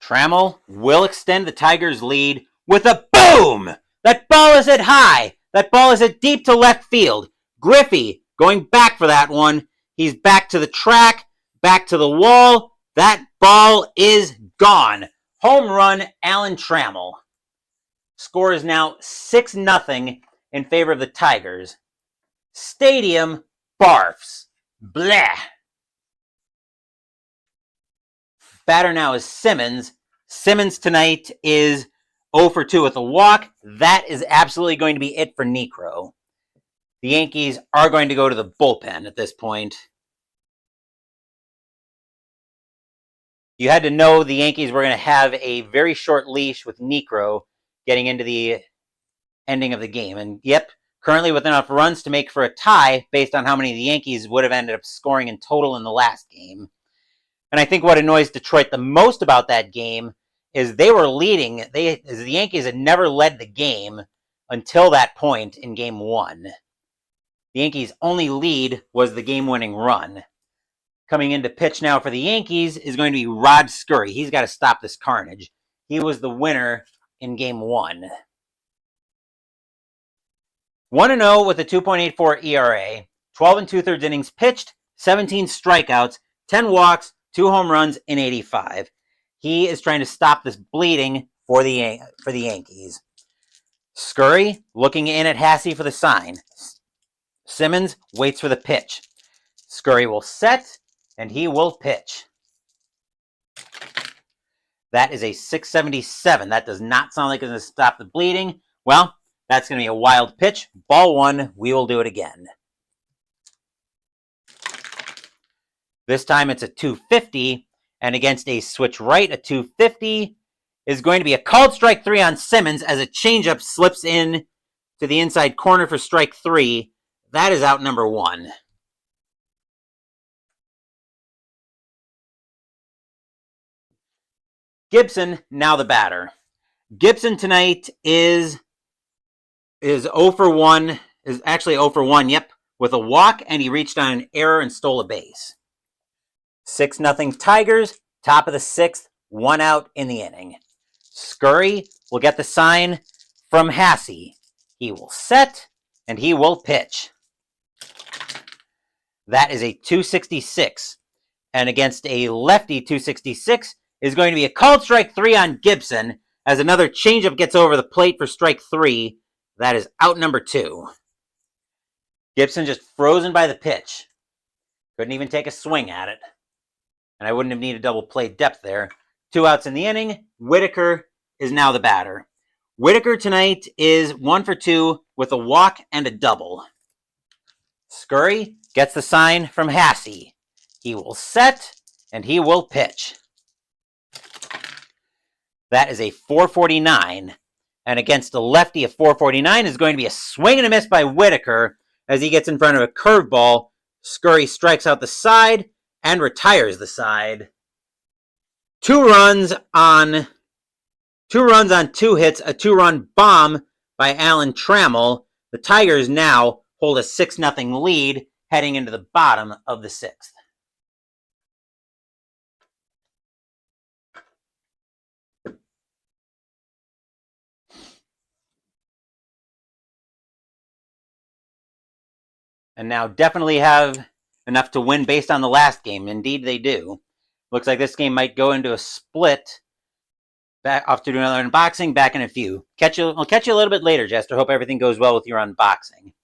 Trammell will extend the Tigers' lead with a boom! That ball is hit high. That ball is hit deep to left field. Griffey going back for that one. He's back to the track, back to the wall. That ball is gone. Home run, Alan Trammell. Score is now 6-0 in favor of the Tigers. Stadium barfs. Bleh. Batter now is Simmons. Simmons tonight is 0 for 2 with a walk. That is absolutely going to be it for Niekro. The Yankees are going to go to the bullpen at this point. You had to know the Yankees were going to have a very short leash with Niekro getting into the ending of the game. And yep, currently with enough runs to make for a tie based on how many the Yankees would have ended up scoring in total in the last game. And I think what annoys Detroit the most about that game is they were leading. The Yankees had never led the game until that point in game 1. The Yankees' only lead was the game-winning run. Coming into pitch now for the Yankees is going to be Rod Scurry. He's got to stop this carnage. He was the winner in game 1. 1-0 with a 2.84 ERA, 12 and 2/3 innings pitched, 17 strikeouts, 10 walks, 2 home runs in 85. He is trying to stop this bleeding for the Yankees. Scurry looking in at Hasse for the sign. Simmons waits for the pitch. Scurry will set, and he will pitch. That is a 677. That does not sound like it's going to stop the bleeding. Well, that's going to be a wild pitch. Ball 1, we will do it again. This time it's a 250, and against a switch right, a 250 is going to be a called strike 3 on Simmons as a changeup slips in to the inside corner for strike 3. That is out number 1. Gibson, now the batter. Gibson tonight is 0 for 1, is actually 0 for 1, yep, with a walk, and he reached on an error and stole a base. 6-0 Tigers, top of the 6th, 1 out in the inning. Scurry will get the sign from Hasse. He will set, and he will pitch. That is a 266. And against a lefty 266 is going to be a called strike 3 on Gibson as another changeup gets over the plate for strike 3. That is out number 2. Gibson just frozen by the pitch. Couldn't even take a swing at it. And I wouldn't have needed double play depth there. 2 outs in the inning. Whitaker is now the batter. Whitaker tonight is 1 for 2 with a walk and a double. Scurry gets the sign from Hasse. He will set, and he will pitch. That is a 449. And against a lefty, a 449 is going to be a swing and a miss by Whitaker as he gets in front of a curveball. Scurry strikes out the side and retires the side. 2 runs on 2 hits, a 2-run bomb by Alan Trammell. The Tigers now hold a 6-0 lead heading into the bottom of the 6th. And now definitely have enough to win based on the last game. Indeed, they do. Looks like this game might go into a split. Back off to do another unboxing. Back in a few. I'll catch you a little bit later, Jester. Hope everything goes well with your unboxing.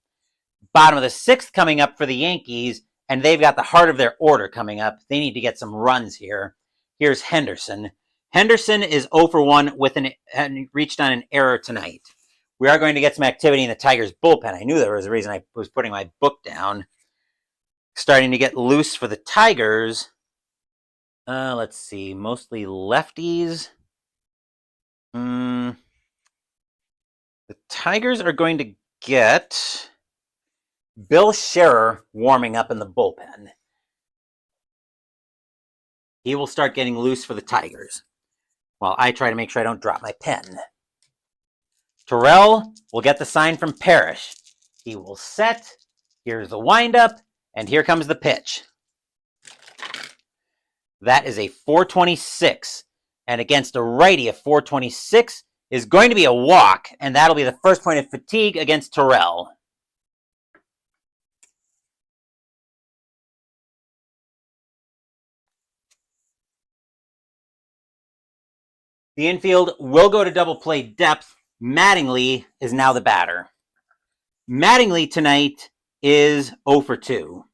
Bottom of the 6th coming up for the Yankees, and they've got the heart of their order coming up. They need to get some runs here. Here's Henderson. Henderson is 0 for 1 and reached on an error tonight. We are going to get some activity in the Tigers bullpen. I knew there was a reason I was putting my book down. Starting to get loose for the Tigers. Let's see. Mostly lefties. The Tigers are going to get Bill Scherer warming up in the bullpen. He will start getting loose for the Tigers while I try to make sure I don't drop my pen. Terrell will get the sign from Parrish. He will set. Here's the windup, and here comes the pitch. That is a 426. And against a righty, a 426 is going to be a walk, and that'll be the first point of fatigue against Terrell. The infield will go to double play depth. Mattingly is now the batter. Mattingly tonight is 0 for 2.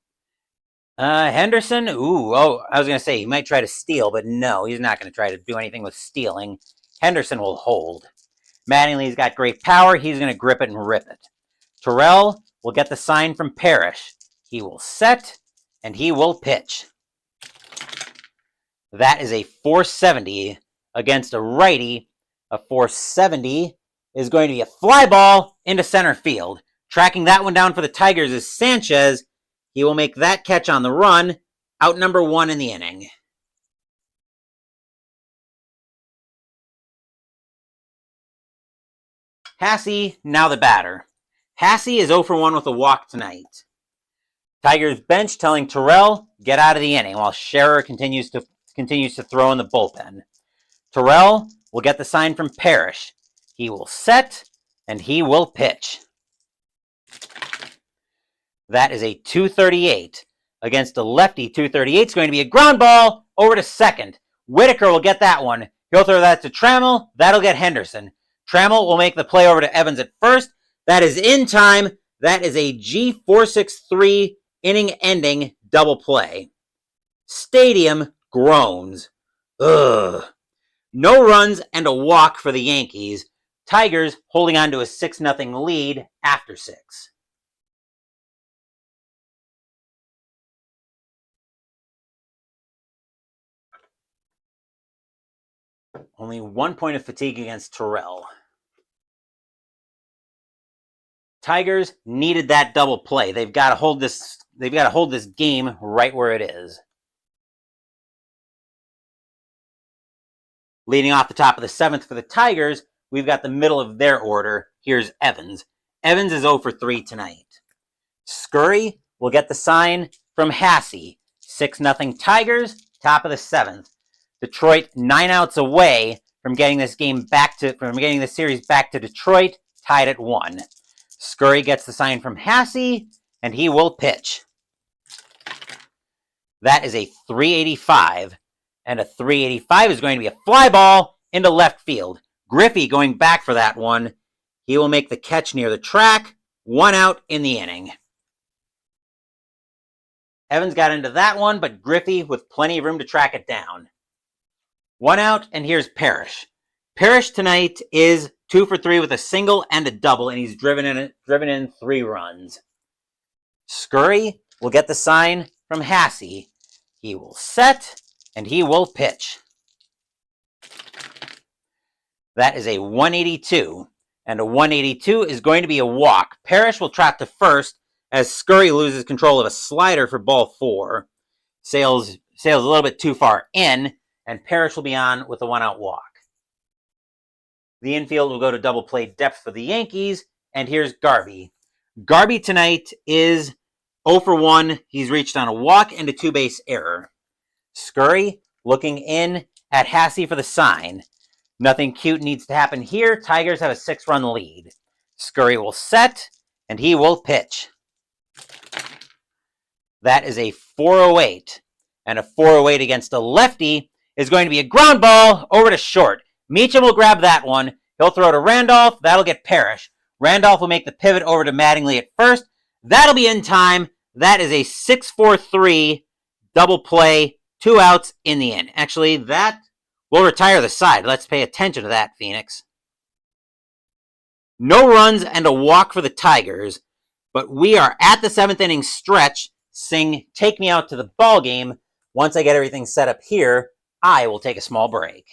Henderson. Ooh, oh, I was going to say he might try to steal, but no, he's not going to try to do anything with stealing. Henderson will hold. Mattingly's got great power. He's going to grip it and rip it. Terrell will get the sign from Parrish. He will set, and he will pitch. That is a 470 against a righty. A 470 is going to be a fly ball into center field. Tracking that one down for the Tigers is Sanchez. He will make that catch on the run. Out number 1 in the inning. Hasse, now the batter. Hasse is 0 for 1 with a walk tonight. Tigers bench telling Terrell, get out of the inning, while Scherer continues to throw in the bullpen. Terrell will get the sign from Parrish. He will set, and he will pitch. That is a 238 against a lefty. 238 is going to be a ground ball over to second. Whitaker will get that one. He'll throw that to Trammell. That'll get Henderson. Trammell will make the play over to Evans at first. That is in time. That is a G463 inning-ending double play. Stadium groans. Ugh. No runs and a walk for the Yankees. Tigers holding on to a 6-0 lead after 6. Only 1 point of fatigue against Terrell. Tigers needed that double play. They've got to hold this game right where it is. Leading off the top of the 7th for the Tigers, we've got the middle of their order. Here's Evans. Evans is 0 for 3 tonight. Scurry will get the sign from Hasse. 6-0 Tigers, top of the 7th. Detroit 9 outs away from getting this series back to Detroit, tied at 1. Scurry gets the sign from Hasse, and he will pitch. That is a 385, and a 385 is going to be a fly ball into left field. Griffey going back for that one. He will make the catch near the track. 1 out in the inning. Evans got into that one, but Griffey with plenty of room to track it down. 1 out, and here's Parrish. Parrish tonight is 2 for 3 with a single and a double, and he's driven in 3 runs. Scurry will get the sign from Hasse. He will set, and he will pitch. That is a 182, and a 182 is going to be a walk. Parrish will trot to first as Scurry loses control of a slider for ball 4. Sails a little bit too far in, and Parrish will be on with a 1-out walk. The infield will go to double play depth for the Yankees, and here's Garvey. Garvey tonight is 0 for 1. He's reached on a walk and a 2-base error. Scurry looking in at Hasse for the sign. Nothing cute needs to happen here. Tigers have a 6-run lead. Scurry will set, and he will pitch. That is a 408, and a 408 against a lefty is going to be a ground ball over to short. Meacham will grab that one. He'll throw to Randolph. That'll get Parrish. Randolph will make the pivot over to Mattingly at first. That'll be in time. That is a 6-4-3 double play. 2 outs in the end. Actually, that will retire the side. Let's pay attention to that, Phoenix. No runs and a walk for the Tigers, but we are at the 7th inning stretch. Sing, take me out to the ball game. Once I get everything set up here, I will take a small break.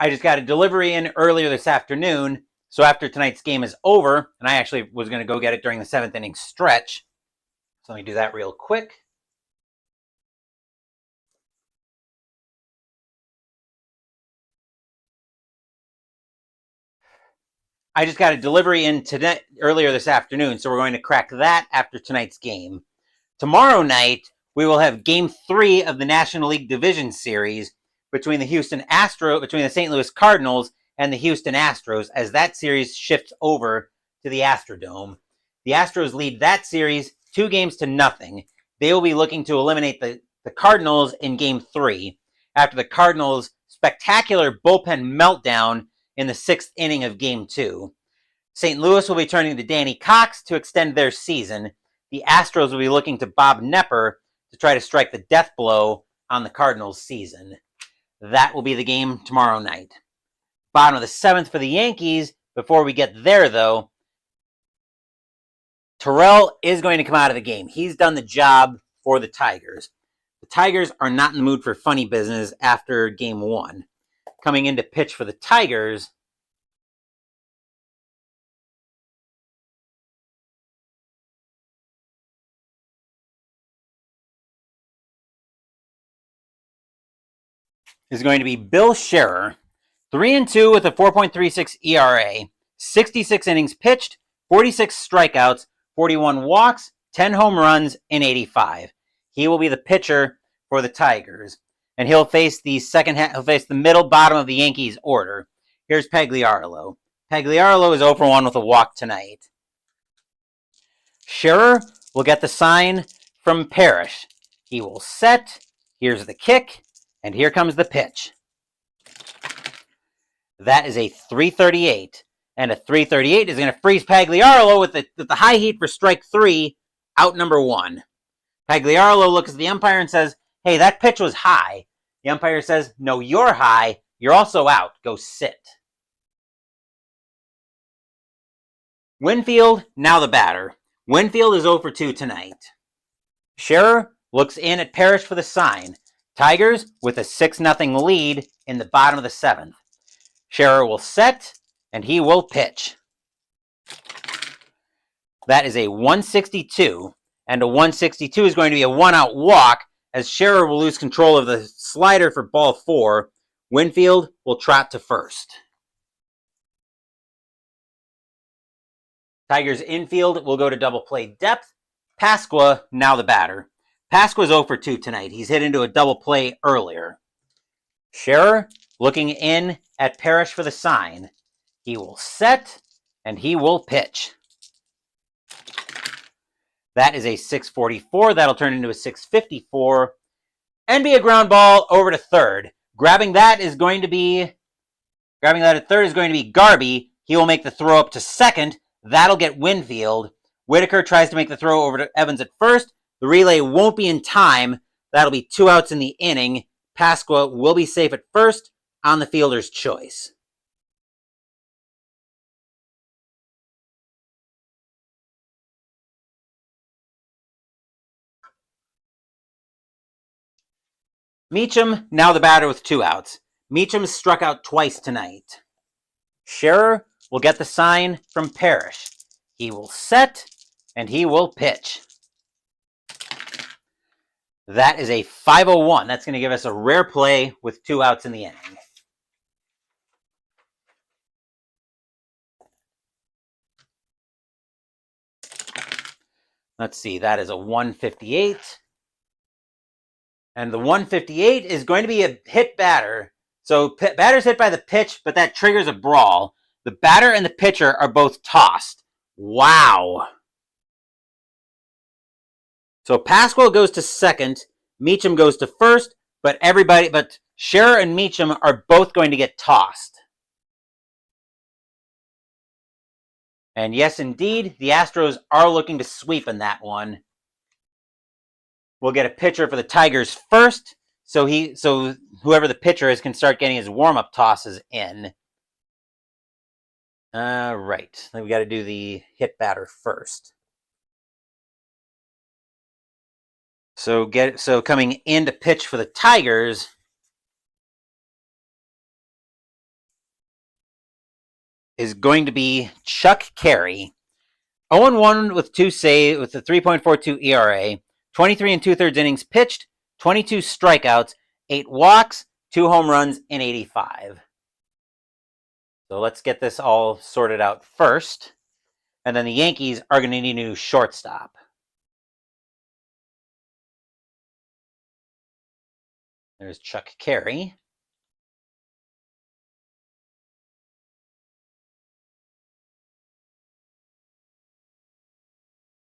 I just got a delivery in earlier this afternoon. So after tonight's game is over, and I actually was going to go get it during the 7th inning stretch. So let me do that real quick. I just got a delivery in today, earlier this afternoon, so we're going to crack that after tonight's game. Tomorrow night, we will have Game 3 of the National League Division Series between the St. Louis Cardinals and the Houston Astros, as that series shifts over to the Astrodome. The Astros lead that series 2-0. They will be looking to eliminate the Cardinals in Game 3 after the Cardinals' spectacular bullpen meltdown in the 6th inning of Game 2. St. Louis will be turning to Danny Cox to extend their season. The Astros will be looking to Bob Knepper to try to strike the death blow on the Cardinals' season. That will be the game tomorrow night. Bottom of the 7th for the Yankees. Before we get there, though, Terrell is going to come out of the game. He's done the job for the Tigers. The Tigers are not in the mood for funny business after Game 1. Coming in to pitch for the Tigers is going to be Bill Scherer, 3-2 with a 4.36 ERA, 66 innings pitched, 46 strikeouts, 41 walks, 10 home runs in 85. He will be the pitcher for the Tigers, and he'll face the middle bottom of the Yankees order. Here's Pagliarlo. Pagliarlo is 0-1 with a walk tonight. Scherer will get the sign from Parrish. He will set. Here's the kick, and here comes the pitch. That is a 338. And a 338 is going to freeze Pagliarlo with the high heat for strike 3, out number 1. Pagliarlo looks at the umpire and says, "Hey, that pitch was high." The umpire says, "No, you're high. You're also out. Go sit." Winfield, now the batter. Winfield is 0-2 tonight. Scherer looks in at Parrish for the sign. Tigers with a 6-0 lead in the bottom of the 7th. Scherer will set, and he will pitch. That is a 162, and a 162 is going to be a 1-out walk, as Scherer will lose control of the slider for ball 4. Winfield will trot to first. Tigers infield will go to double play depth. Pasqua, now the batter. Pasqua's 0-2 tonight. He's hit into a double play earlier. Scherer looking in at Parrish for the sign. He will set, and he will pitch. That is a 644. That'll turn into a 654. And be a ground ball over to third. Grabbing that at third is going to be Garby. He will make the throw up to second. That'll get Winfield. Whitaker tries to make the throw over to Evans at first. The relay won't be in time. That'll be 2 outs in the inning. Pasqua will be safe at first on the fielder's choice. Meacham, now the batter with 2 outs. Meacham struck out twice tonight. Scherer will get the sign from Parrish. He will set, and he will pitch. That is a 501. That's going to give us a rare play with 2 outs in the inning. Let's see, that is a 158. And the 158 is going to be a hit batter. So batter's hit by the pitch, but that triggers a brawl. The batter and the pitcher are both tossed. Wow. So Pasquale goes to second, Meacham goes to first, but Scherer and Meacham are both going to get tossed. And yes, indeed, the Astros are looking to sweep in that one. We'll get a pitcher for the Tigers first, so whoever the pitcher is can start getting his warm-up tosses in. Right. Then we got to do the hit batter first. So coming in to pitch for the Tigers is going to be Chuck Carey. 0-1 with 2 saves with a 3.42 ERA, 23 and 2/3 innings pitched, 22 strikeouts, 8 walks, 2 home runs in 85. So let's get this all sorted out first. And then the Yankees are going to need a new shortstop. There's Chuck Carey.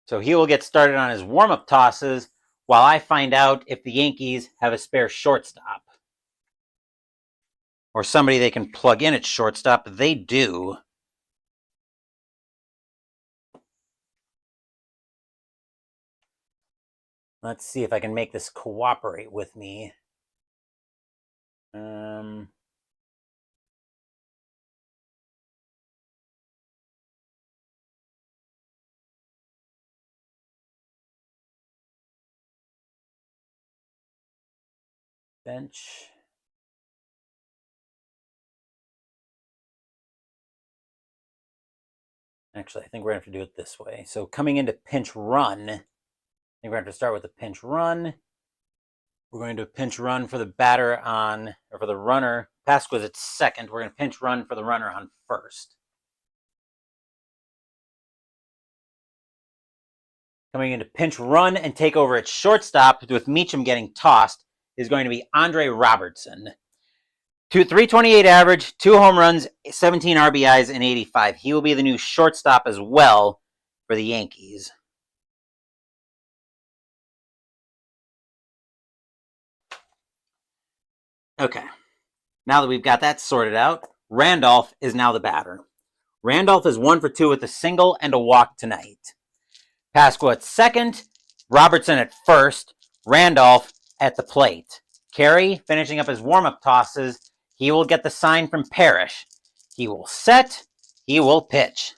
So he will get started on his warm-up tosses while I find out if the Yankees have a spare shortstop. Or somebody they can plug in at shortstop. They do. Let's see if I can make this cooperate with me. Bench. Actually, I think we're going to have to do it this way. So coming into pinch run, I think we're going to have to start with the pinch run. We're going to pinch run for the batter on, or for the runner. Pasqua's at second. We're going to pinch run for the runner on first. Coming into pinch run and take over at shortstop with Meacham getting tossed is going to be Andre Robertson. 328 average, 2 home runs, 17 RBIs in 85. He will be the new shortstop as well for the Yankees. Okay, now that we've got that sorted out, Randolph is now the batter. Randolph is 1 for 2 with a single and a walk tonight. Pasqua at second, Robertson at first, Randolph at the plate. Carey finishing up his warm-up tosses. He will get the sign from Parrish. He will set, he will pitch.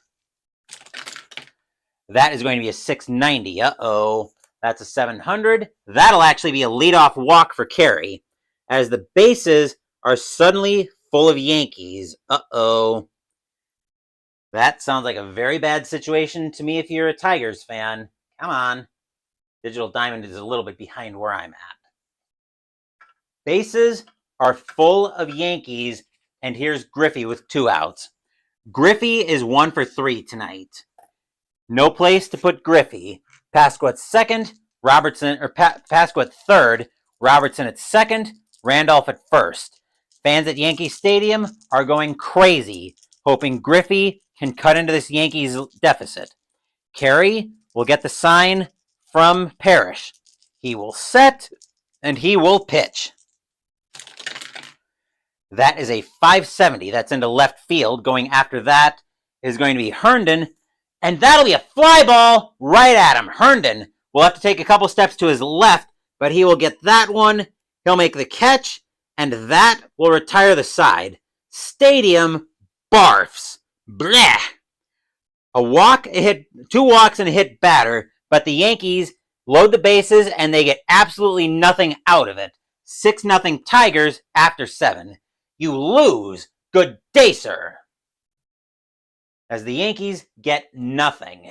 That is going to be a 690. Uh-oh. That's a 700. That'll actually be a leadoff walk for Carey, as the bases are suddenly full of Yankees. Uh-oh. That sounds like a very bad situation to me if you're a Tigers fan. Come on. Digital Diamond is a little bit behind where I'm at. Bases are full of Yankees, and here's Griffey with 2 outs. Griffey is 1 for 3 tonight. No place to put Griffey. Pasqua at second, Robertson, or Pasqua at third, Robertson at second, Randolph at first. Fans at Yankee Stadium are going crazy, hoping Griffey can cut into this Yankees deficit. Carey will get the sign from Parrish. He will set, and he will pitch. That is a 570. That's into left field. Going after that is going to be Herndon, and that'll be a fly ball right at him. Herndon will have to take a couple steps to his left, but he will get that one. He'll make the catch, and that will retire the side. Stadium barfs. Bleh. A walk, a hit, 2 walks and a hit batter, but the Yankees load the bases and they get absolutely nothing out of it. 6-0 Tigers after 7. You lose. Good day, sir. As the Yankees get nothing.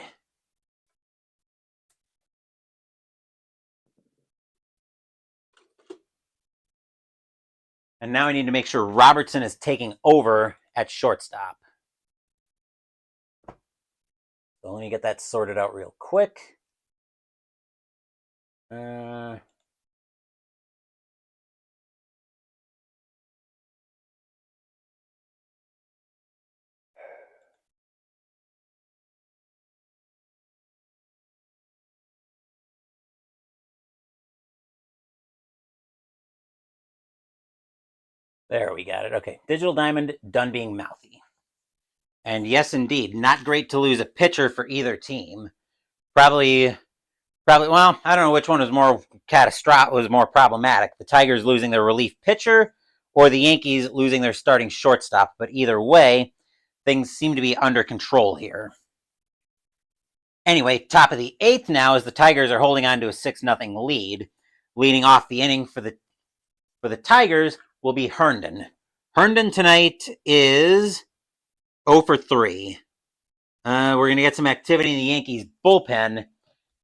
And now I need to make sure Robertson is taking over at shortstop. So let me get that sorted out real quick. There, we got it. Okay, Digital Diamond done being mouthy. And yes, indeed, not great to lose a pitcher for either team. Probably, well, I don't know which one was more catastrophic, was more problematic. The Tigers losing their relief pitcher or the Yankees losing their starting shortstop. But either way, things seem to be under control here. Anyway, top of the 8th now as the Tigers are holding on to a 6-0 lead. Leading off the inning for the Tigers will be Herndon. Herndon tonight is 0 for 3. We're going to get some activity in the Yankees bullpen,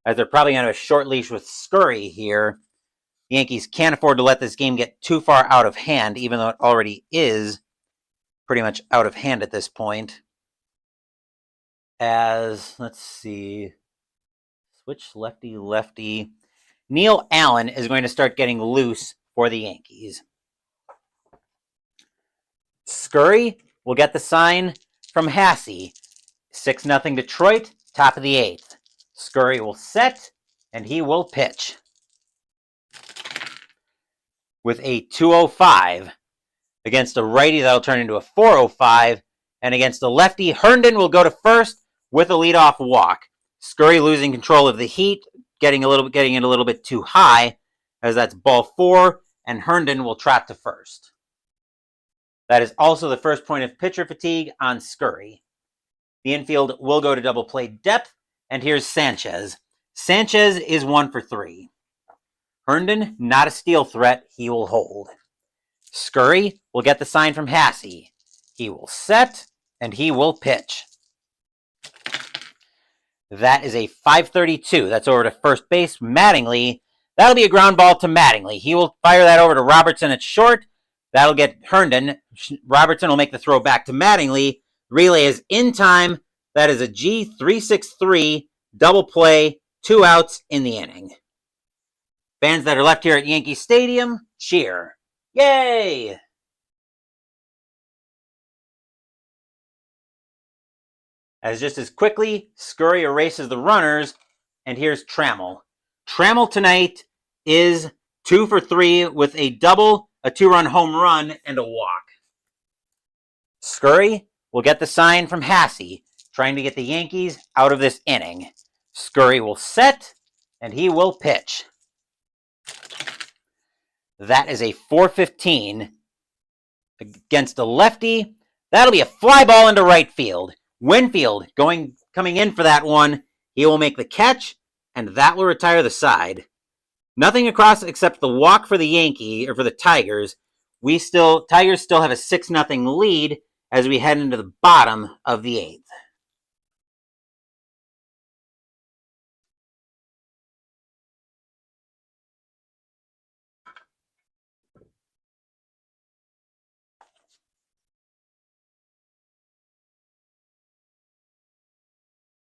as they're probably going to have a short leash with Scurry here. The Yankees can't afford to let this game get too far out of hand, even though it already is pretty much out of hand at this point. As, let's see, switch lefty. Neil Allen is going to start getting loose for the Yankees. Scurry will get the sign from Hassey. 6-0 Detroit, top of the 8th. Scurry will set, and he will pitch. With a 205. Against a righty, that'll turn into a 405. And against a lefty, Herndon will go to first with a leadoff walk. Scurry losing control of the heat, getting it a little bit too high, as that's ball 4, and Herndon will trot to first. That is also the first point of pitcher fatigue on Scurry. The infield will go to double play depth, and here's Sanchez. Sanchez is 1 for 3. Herndon, not a steal threat, he will hold. Scurry will get the sign from Hassey. He will set, and he will pitch. That is a 532. That's over to first base. Mattingly, that'll be a ground ball to Mattingly. He will fire that over to Robertson at short. That'll get Herndon. Robertson will make the throw back to Mattingly. Relay is in time. That is a G363 double play, 2 outs in the inning. Fans that are left here at Yankee Stadium, cheer. Yay! As just as quickly, Scurry erases the runners, and here's Trammell. Trammell tonight is 2 for 3 with a double, a 2-run home run, and a walk. Scurry will get the sign from Hassey, trying to get the Yankees out of this inning. Scurry will set, and he will pitch. That is a 415 against a lefty. That'll be a fly ball into right field. Winfield coming in for that one. He will make the catch, and that will retire the side. Nothing across except the walk for the Tigers. Tigers still have a 6-0 lead as we head into the bottom of the 8th.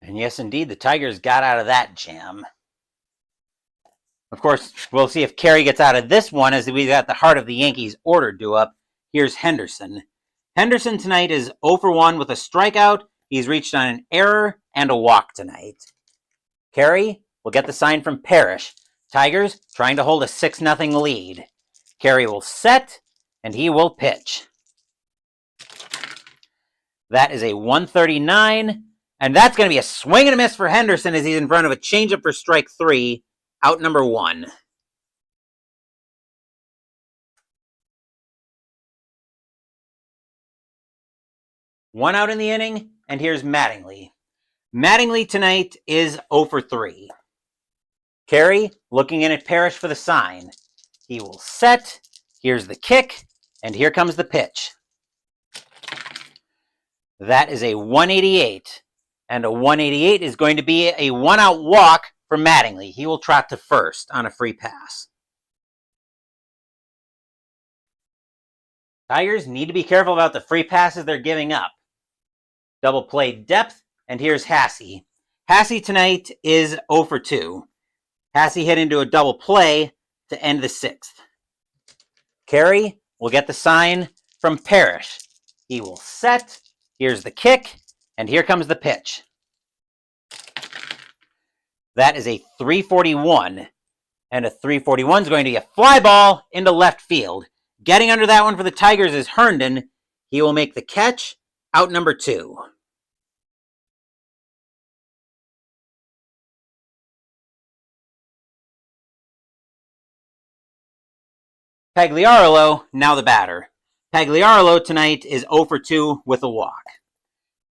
And yes, indeed, the Tigers got out of that jam. Of course, we'll see if Carey gets out of this one, as we got the heart of the Yankees order due up. Here's Henderson. Henderson tonight is 0 for 1 with a strikeout. He's reached on an error and a walk tonight. Carey will get the sign from Parrish. Tigers trying to hold a 6-0 lead. Carey will set, and he will pitch. That is a 139, and that's going to be a swing and a miss for Henderson as he's in front of a changeup for strike 3, out number 1. One out in the inning, and here's Mattingly. Mattingly tonight is 0 for 3. Carey looking in at Parrish for the sign. He will set. Here's the kick, and here comes the pitch. That is a 188, and a 188 is going to be a 1-out walk for Mattingly. He will trot to first on a free pass. Tigers need to be careful about the free passes they're giving up. Double play depth, and here's Hassey. Hassey tonight is 0 for 2. Hassey hit into a double play to end the 6th. Carey will get the sign from Parrish. He will set. Here's the kick, and here comes the pitch. That is a 341, and a 341 is going to be a fly ball into left field. Getting under that one for the Tigers is Herndon. He will make the catch, out number 2. Pagliarolo, now the batter. Pagliarolo tonight is 0 for 2 with a walk.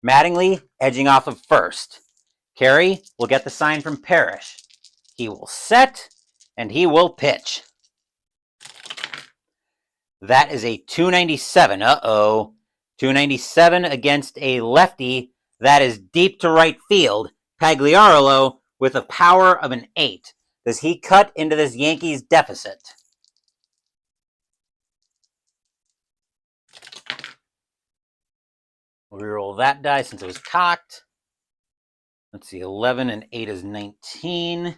Mattingly edging off of first. Carey will get the sign from Parrish. He will set, and he will pitch. That is a 297. 297 against a lefty. That is deep to right field. Pagliarolo with a power of an 8. Does he cut into this Yankees deficit? We'll reroll that die since it was cocked. Let's see, 11 and 8 is 19.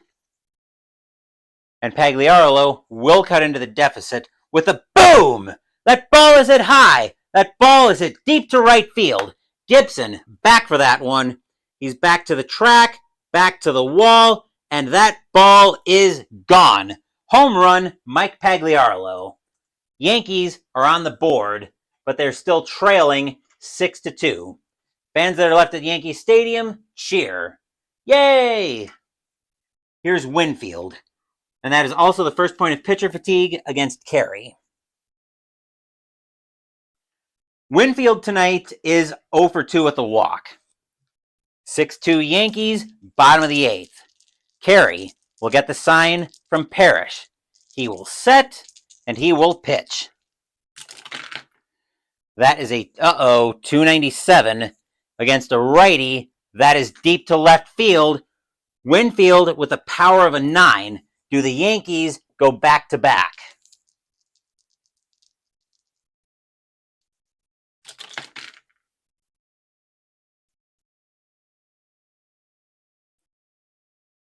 And Pagliarolo will cut into the deficit with a boom! That ball is hit high. That ball is hit deep to right field. Gibson back for that one. He's back to the track, back to the wall, and that ball is gone. Home run, Mike Pagliarolo. Yankees are on the board, but they're still trailing 6-2. Fans that are left at Yankee Stadium, cheer. Yay! Here's Winfield. And that is also the first point of pitcher fatigue against Carey. Winfield tonight is 0 for 2 with a walk. 6-2 Yankees, bottom of the 8th. Carey will get the sign from Parrish. He will set, and he will pitch. That is a 297 against a righty. That is deep to left field. Winfield with a power of a 9. Do the Yankees go back to back?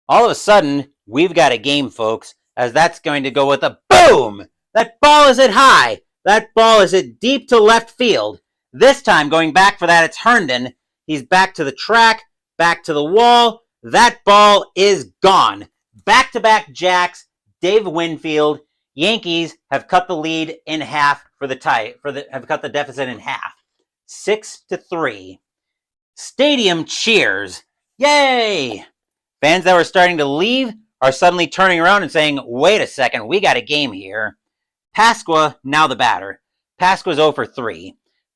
All of a sudden, we've got a game, folks, as that's going to go with a boom! That ball is hit high. That ball is hit deep to left field. This time, going back for that, it's Herndon. He's back to the track, back to the wall. That ball is gone. Back-to-back jacks, Dave Winfield. Yankees have cut the lead in half for the tie. Have cut the deficit in half. 6-3. Stadium cheers. Yay! Fans that were starting to leave are suddenly turning around and saying, wait a second, we got a game here. Pasqua, now the batter. Pasqua's 0 for 3.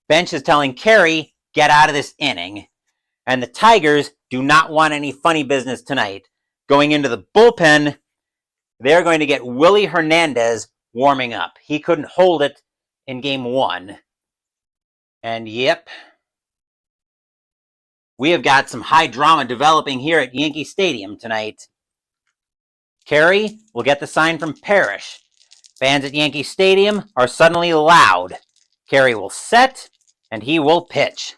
Bench is telling Carey, get out of this inning. And the Tigers do not want any funny business tonight. Going into the bullpen, they're going to get Willie Hernandez warming up. He couldn't hold it in game 1. And yep, we have got some high drama developing here at Yankee Stadium tonight. Carey will get the sign from Parrish. Fans at Yankee Stadium are suddenly loud. Carey will set, and he will pitch.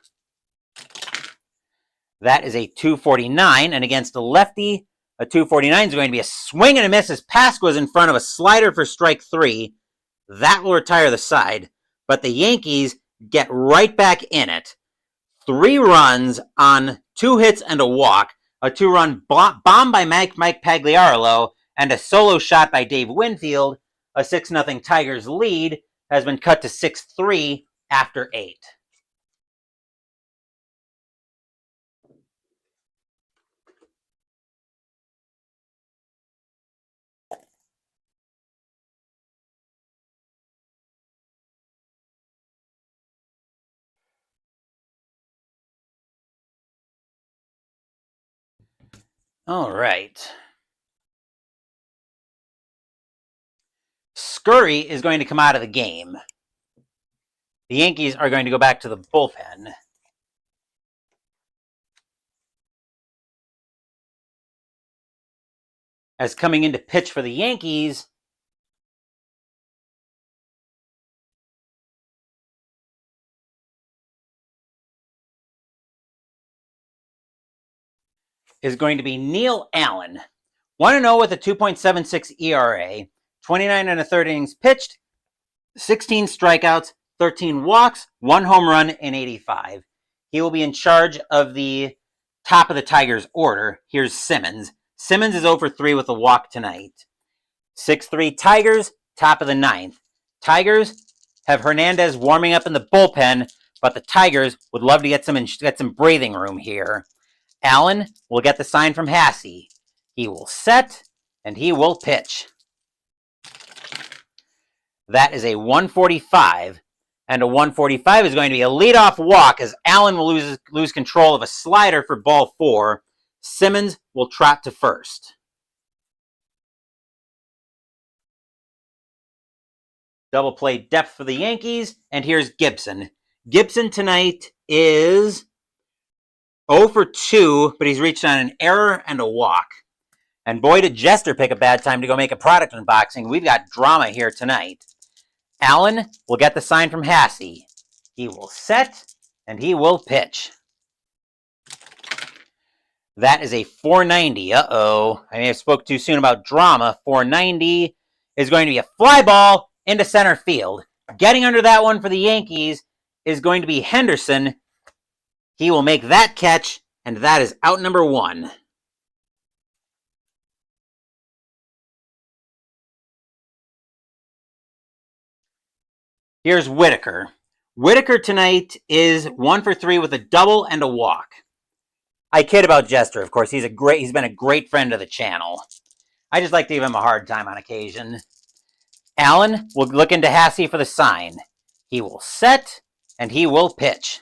That is a 249, and against a lefty, a 249 is going to be a swing and a miss as Pasqua's in front of a slider for strike 3. That will retire the side, but the Yankees get right back in it. 3 runs on 2 hits and a walk, a 2-run bomb by Mike Pagliarolo, and a solo shot by Dave Winfield. A 6-0 Tigers lead has been cut to 6-3 after 8. All right. Scurry is going to come out of the game. The Yankees are going to go back to the bullpen. As coming in to pitch for the Yankees is going to be Neil Allen. 1-0 with a 2.76 ERA, 29 and a third innings pitched, 16 strikeouts, 13 walks, 1 home run in 85. He will be in charge of the top of the Tigers order. Here's Simmons. Simmons is 0 for 3 with a walk tonight. 6-3 Tigers, top of the 9th. Tigers have Hernandez warming up in the bullpen, but the Tigers would love to get some breathing room here. Allen will get the sign from Hassey. He will set, and he will pitch. That is a 145, and a 145 is going to be a leadoff walk as Allen will lose control of a slider for ball 4. Simmons will trot to first. Double play depth for the Yankees, and here's Gibson. Gibson tonight is 0 for 2, but he's reached on an error and a walk. And boy, did Jester pick a bad time to go make a product unboxing. We've got drama here tonight. Allen will get the sign from Hassey. He will set, and he will pitch. That is a 490. Uh-oh. I may have spoke too soon about drama. 490 is going to be a fly ball into center field. Getting under that one for the Yankees is going to be Henderson. He will make that catch, and that is out number 1. Here's Whitaker. Whitaker tonight is 1 for 3 with a double and a walk. I kid about Jester, of course. He's been a great friend of the channel. I just like to give him a hard time on occasion. Allen will look into Hassey for the sign. He will set, and he will pitch.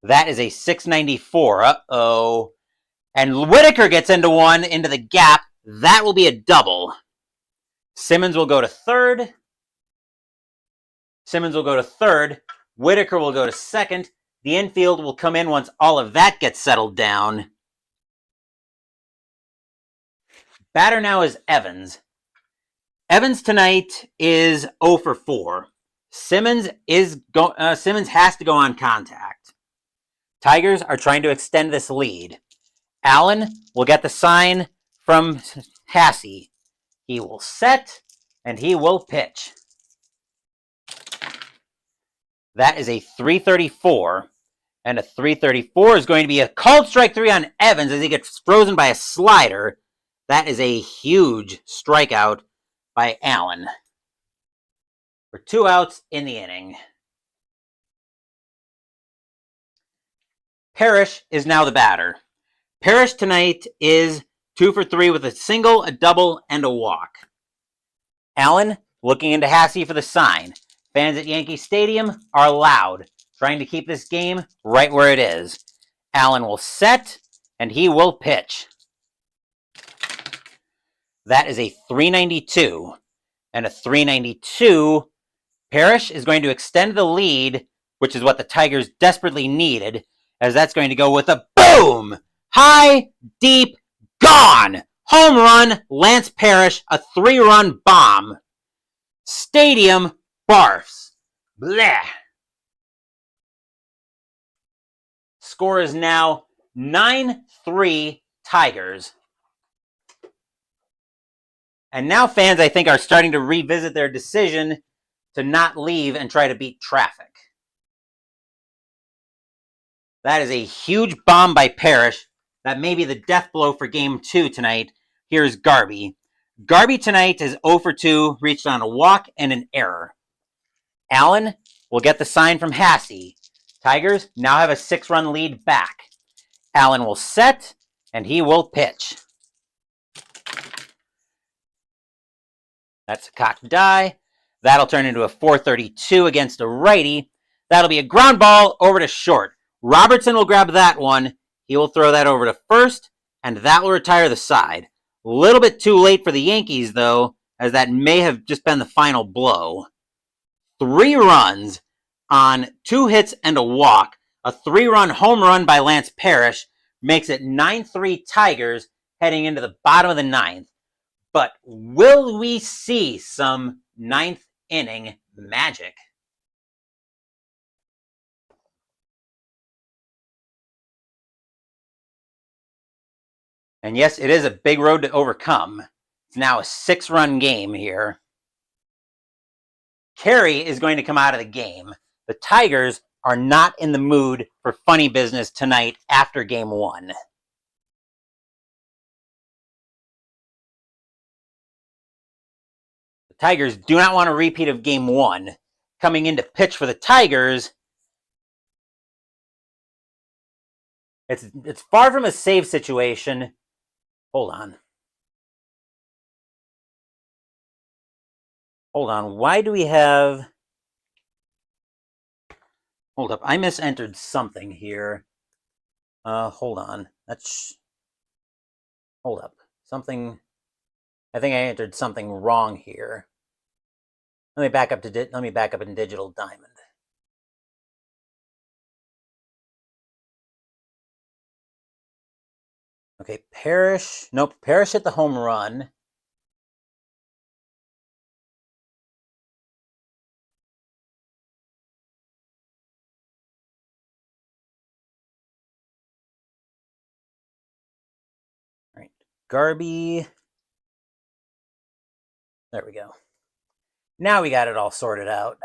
That is a 694. Uh-oh. And Whitaker gets into the gap. That will be a double. Simmons will go to third. Whitaker will go to second. The infield will come in once all of that gets settled down. Batter now is Evans. Evans tonight is 0 for 4. Simmons has to go on contact. Tigers are trying to extend this lead. Allen will get the sign from Hassey. He will set, and he will pitch. That is a 334. And a 334 is going to be a called strike 3 on Evans as he gets frozen by a slider. That is a huge strikeout by Allen. For 2 outs in the inning. Parrish is now the batter. Parrish tonight is 2 for 3 with a single, a double, and a walk. Allen looking into Hassey for the sign. Fans at Yankee Stadium are loud, trying to keep this game right where it is. Allen will set, and he will pitch. That is a 392. And a 392, Parrish is going to extend the lead, which is what the Tigers desperately needed, as that's going to go with a boom! High, deep, gone! Home run, Lance Parrish, a 3-run bomb. Stadium barfs. Bleh. Score is now 9-3 Tigers. And now fans, I think, are starting to revisit their decision to not leave and try to beat traffic. That is a huge bomb by Parrish. That may be the death blow for Game 2 tonight. Here's Garby. Garby tonight is 0 for 2, reached on a walk and an error. Allen will get the sign from Hassey. Tigers now have a 6-run lead back. Allen will set, and he will pitch. That's a cocked die. That'll turn into a 432 against a righty. That'll be a ground ball over to short. Robertson will grab that one. He will throw that over to first, and that will retire the side. A little bit too late for the Yankees, though, as that may have just been the final blow. 3 runs on 2 hits and a walk. A 3-run home run by Lance Parrish makes it 9-3 Tigers heading into the bottom of the 9th. But will we see some 9th inning magic? And yes, it is a big road to overcome. It's now a 6-run game here. Carey is going to come out of the game. The Tigers are not in the mood for funny business tonight after Game 1. The Tigers do not want a repeat of Game 1. Coming in to pitch for the Tigers, it's far from a save situation. Hold on. Why do we have... Hold up. I misentered something here. Hold on. Hold up. I think I entered something wrong here. Let me back up in Digital Diamond. Okay, Parrish. Nope, Parrish hit the home run. All right, Garby. There we go. Now we got it all sorted out.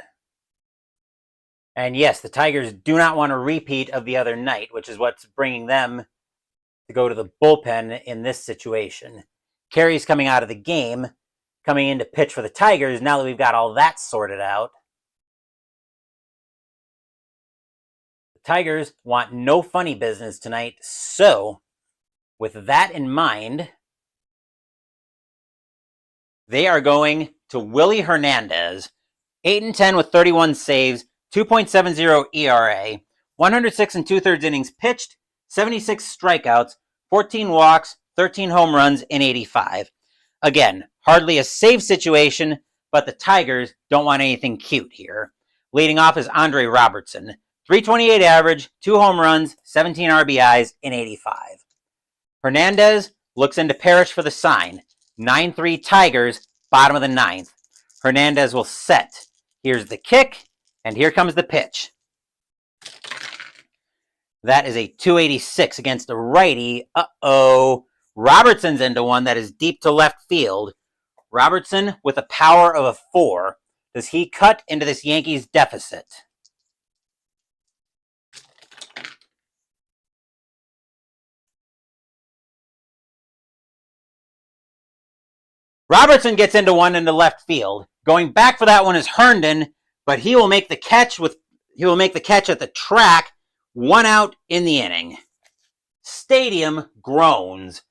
And yes, the Tigers do not want a repeat of the other night, which is what's bringing them to go to the bullpen in this situation. Carey's coming out of the game, coming in to pitch for the Tigers now that we've got all that sorted out. The Tigers want no funny business tonight, so with that in mind, they are going to Willie Hernandez, 8-10 with 31 saves, 2.70 ERA, 106 and 2/3 innings pitched, 76 strikeouts, 14 walks, 13 home runs in 85. Again, hardly a save situation, but the Tigers don't want anything cute here. Leading off is Andre Robertson, 328 average, 2 home runs, 17 RBIs in 85. Hernandez looks into Parrish for the sign. 9-3 Tigers, bottom of the 9th. Hernandez will set. Here's the kick, and here comes the pitch. That is a 286 against the righty. Uh-oh. Robertson's into one that is deep to left field. Robertson with a power of a 4. Does he cut into this Yankees deficit? Robertson gets into one into left field. Going back for that one is Herndon, but he will make the catch at the track. 1 out in the inning. Stadium groans.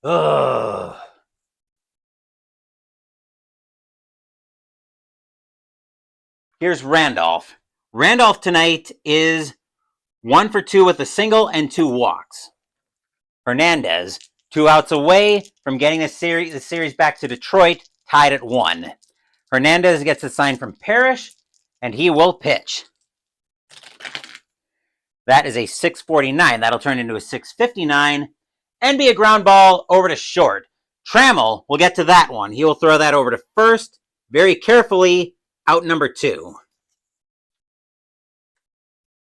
Ugh. Here's Randolph. Randolph tonight is 1 for 2 with a single and 2 walks. Hernandez, 2 outs away from getting the series back to Detroit, tied at 1. Hernandez gets a sign from Parrish, and he will pitch. That is a 649. That'll turn into a 659 and be a ground ball over to short. Trammell will get to that one. He will throw that over to first, very carefully, out number 2.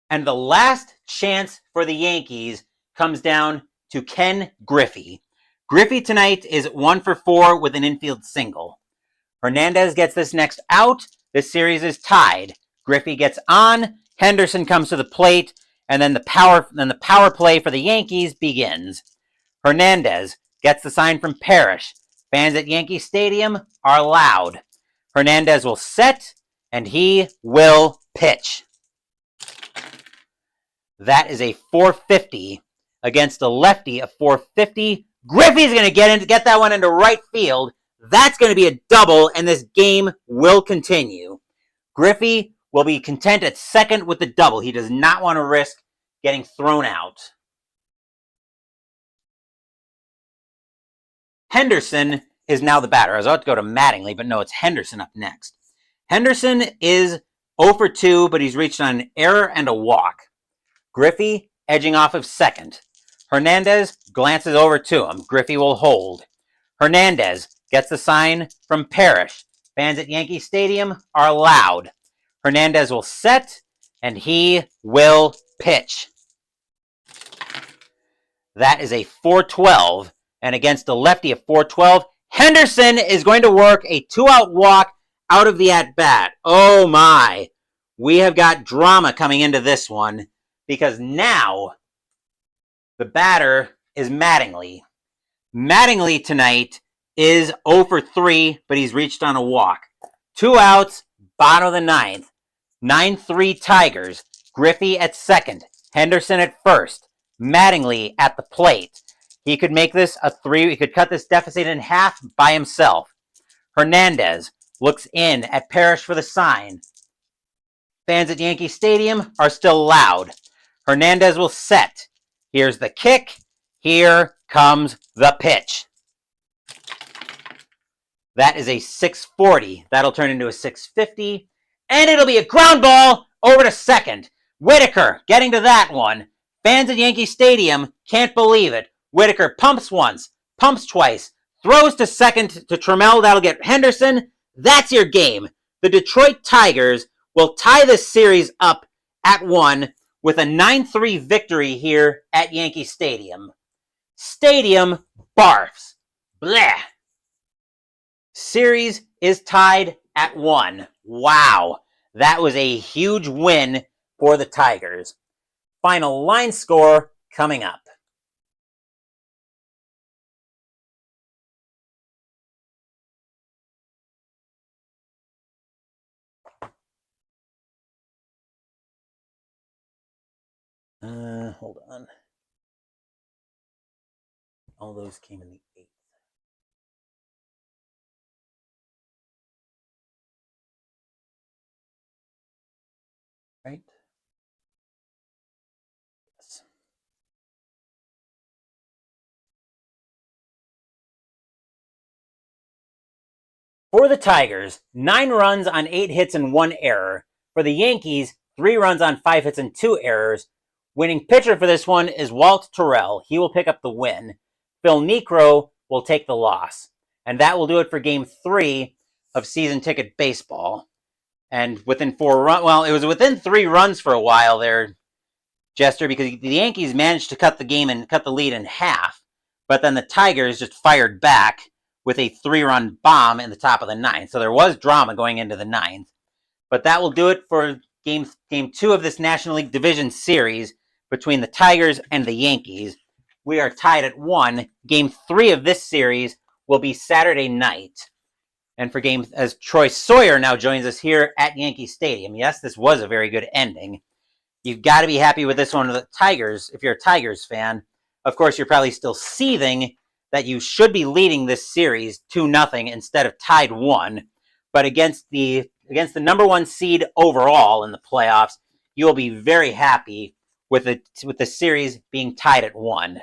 And the last chance for the Yankees comes down to Ken Griffey. Griffey tonight is 1 for 4 with an infield single. Hernandez gets this next out. This series is tied. Griffey gets on. Henderson comes to the plate, and then the power play for the Yankees begins. Hernandez gets the sign from Parrish. Fans at Yankee Stadium are loud. Hernandez will set, and he will pitch. That is a 450 against a lefty, a 450. Griffey's going to get that one into right field. That's going to be a double, and this game will continue. Griffey will be content at second with the double. He does not want to risk getting thrown out. Henderson is now the batter. I was about to go to Mattingly, but no, it's Henderson up next. Henderson is 0 for 2, but he's reached on an error and a walk. Griffey edging off of second. Hernandez glances over to him. Griffey will hold. Hernandez gets the sign from Parrish. Fans at Yankee Stadium are loud. Hernandez will set, and he will pitch. That is a 412, and against a lefty of 412, Henderson is going to work a 2-out walk out of the at-bat. Oh my. We have got drama coming into this one, because now the batter is Mattingly. Mattingly tonight is 0 for 3, but he's reached on a walk. 2 outs, bottom of the 9th. 9-3 Tigers. Griffey at second. Henderson at first. Mattingly at the plate. He could make this a 3. He could cut this deficit in half by himself. Hernandez looks in at Parrish for the sign. Fans at Yankee Stadium are still loud. Hernandez will set. Here's the kick. Here comes the pitch. That is a 640. That'll turn into a 650. And it'll be a ground ball over to second. Whitaker getting to that one. Fans at Yankee Stadium can't believe it. Whitaker pumps once, pumps twice, throws to second to Trammell. That'll get Henderson. That's your game. The Detroit Tigers will tie this series up at 1 with a 9-3 victory here at Yankee Stadium. Stadium barfs. Bleh. Series is tied at 1. Wow. That was a huge win for the Tigers. Final line score coming up. Hold on. All those came in the 8th. Right? Yes. For the Tigers, 9 runs on 8 hits and 1 error. For the Yankees, 3 runs on 5 hits and 2 errors. Winning pitcher for this one is Walt Terrell. He will pick up the win. Phil Niekro will take the loss. And that will do it for Game 3 of season ticket baseball. And within 4 runs, well, it was within 3 runs for a while there, Jester, because the Yankees managed to cut the game and cut the lead in half. But then the Tigers just fired back with a 3-run bomb in the top of the 9th. So there was drama going into the 9th. But that will do it for Game 2 of this National League Division Series between the Tigers and the Yankees. We are tied at 1. Game 3 of this series will be Saturday night. And for games, as Troy Sawyer now joins us here at Yankee Stadium. Yes, this was a very good ending. You've got to be happy with this one of the Tigers if you're a Tigers fan. Of course, you're probably still seething that you should be leading this series 2-0 instead of tied 1. But against the number 1 seed overall in the playoffs, you will be very happy with the series being tied at 1.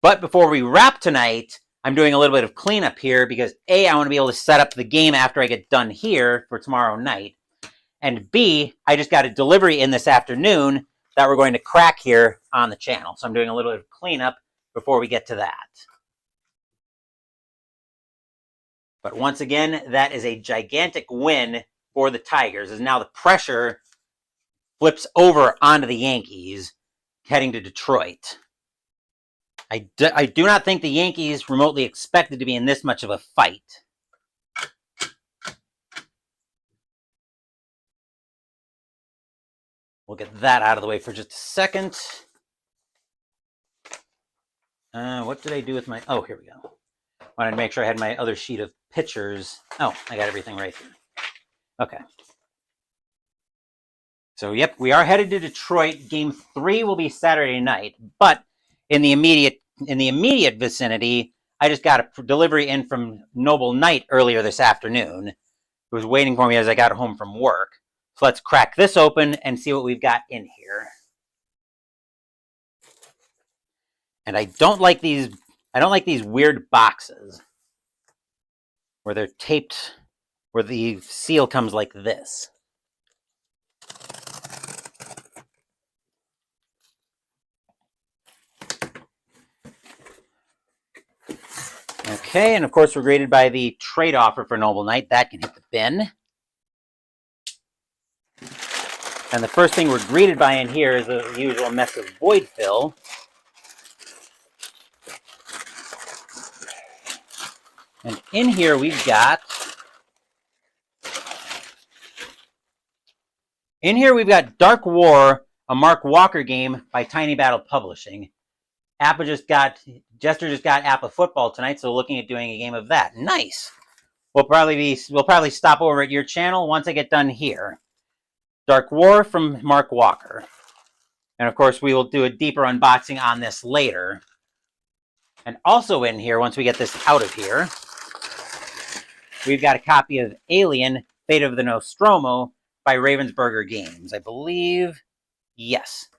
But before we wrap tonight, I'm doing a little bit of cleanup here because A, I want to be able to set up the game after I get done here for tomorrow night. And B, I just got a delivery in this afternoon that we're going to crack here on the channel. So I'm doing a little bit of cleanup before we get to that. But once again, that is a gigantic win for the Tigers, as now the pressure flips over onto the Yankees heading to Detroit. I do not think the Yankees remotely expected to be in this much of a fight. We'll get that out of the way for just a second. What did I do with my... Oh, here we go. Wanted to make sure I had my other sheet of pictures. Oh, I got everything right here. Okay. So, yep, we are headed to Detroit. Game 3 will be Saturday night. But in the immediate vicinity, I just got a delivery in from Noble Knight earlier this afternoon. It was waiting for me as I got home from work. So let's crack this open and see what we've got in here. And I don't like these weird boxes where they're taped, where the seal comes like this. Okay, and of course we're graded by the trade offer for Noble Knight. That can hit the bin. And the first thing we're greeted by in here is the usual mess of void fill. And in here we've got Dark War, a Mark Walker game by Tiny Battle Publishing. Jester just got Appa Football tonight, so looking at doing a game of that. Nice. We'll probably stop over at your channel once I get done here. Dark War from Mark Walker. And of course, we will do a deeper unboxing on this later. And also in here, once we get this out of here, we've got a copy of Alien, Fate of the Nostromo by Ravensburger Games. I believe, yes.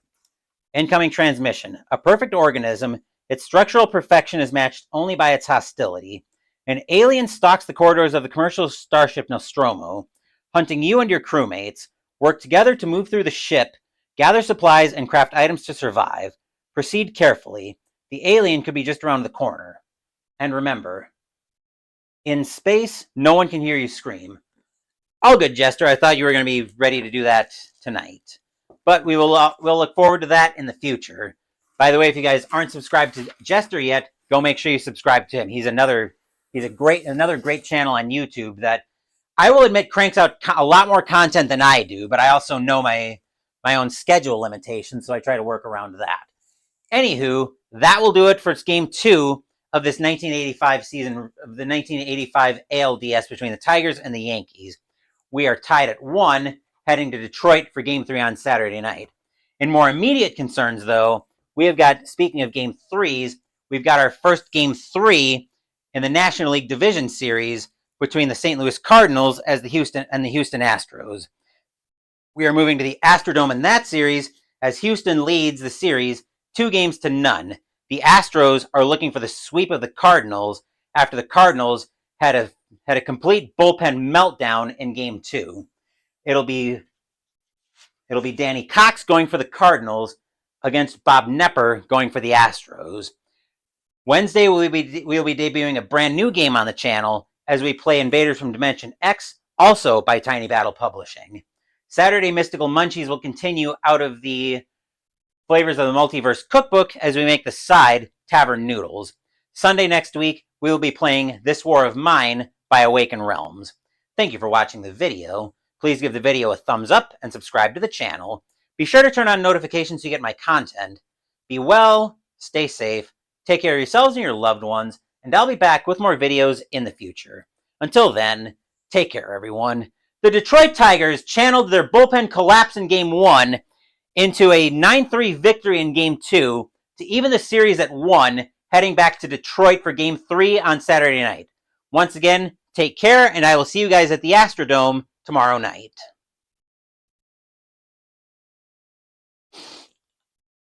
Incoming transmission. A perfect organism, its structural perfection is matched only by its hostility. An alien stalks the corridors of the commercial starship Nostromo, hunting you and your crewmates. Work together to move through the ship, gather supplies, and craft items to survive. Proceed carefully. The alien could be just around the corner. And remember, in space, no one can hear you scream. All good, Jester. I thought you were going to be ready to do that tonight. But we'll look forward to that in the future. By the way, if you guys aren't subscribed to Jester yet, go make sure you subscribe to him. He's another great channel on YouTube that I will admit cranks out a lot more content than I do, but I also know my own schedule limitations, so I try to work around that. Anywho, that will do it for Game 2 of this 1985 season, of the 1985 ALDS between the Tigers and the Yankees. We are tied at 1, heading to Detroit for Game 3 on Saturday night. In more immediate concerns, though, we have got, speaking of Game 3s, we've got our first Game 3 in the National League Division Series between the St. Louis Cardinals and the Houston Astros. We are moving to the Astrodome in that series as Houston leads the series 2-0. The Astros are looking for the sweep of the Cardinals after the Cardinals had a complete bullpen meltdown in Game 2. It'll be Danny Cox going for the Cardinals against Bob Nepper going for the Astros. Wednesday, we'll be debuting a brand new game on the channel as we play Invaders from Dimension X, also by Tiny Battle Publishing. Saturday, Mystical Munchies will continue out of the Flavors of the Multiverse cookbook as we make the side Tavern Noodles. Sunday next week, we will be playing This War of Mine by Awaken Realms. Thank you for watching the video. Please give the video a thumbs up and subscribe to the channel. Be sure to turn on notifications so you get my content. Be well, stay safe, take care of yourselves and your loved ones, and I'll be back with more videos in the future. Until then, take care, everyone. The Detroit Tigers channeled their bullpen collapse in Game 1 into a 9-3 victory in Game 2 to even the series at 1, heading back to Detroit for Game 3 on Saturday night. Once again, take care, and I will see you guys at the Astrodome tomorrow night.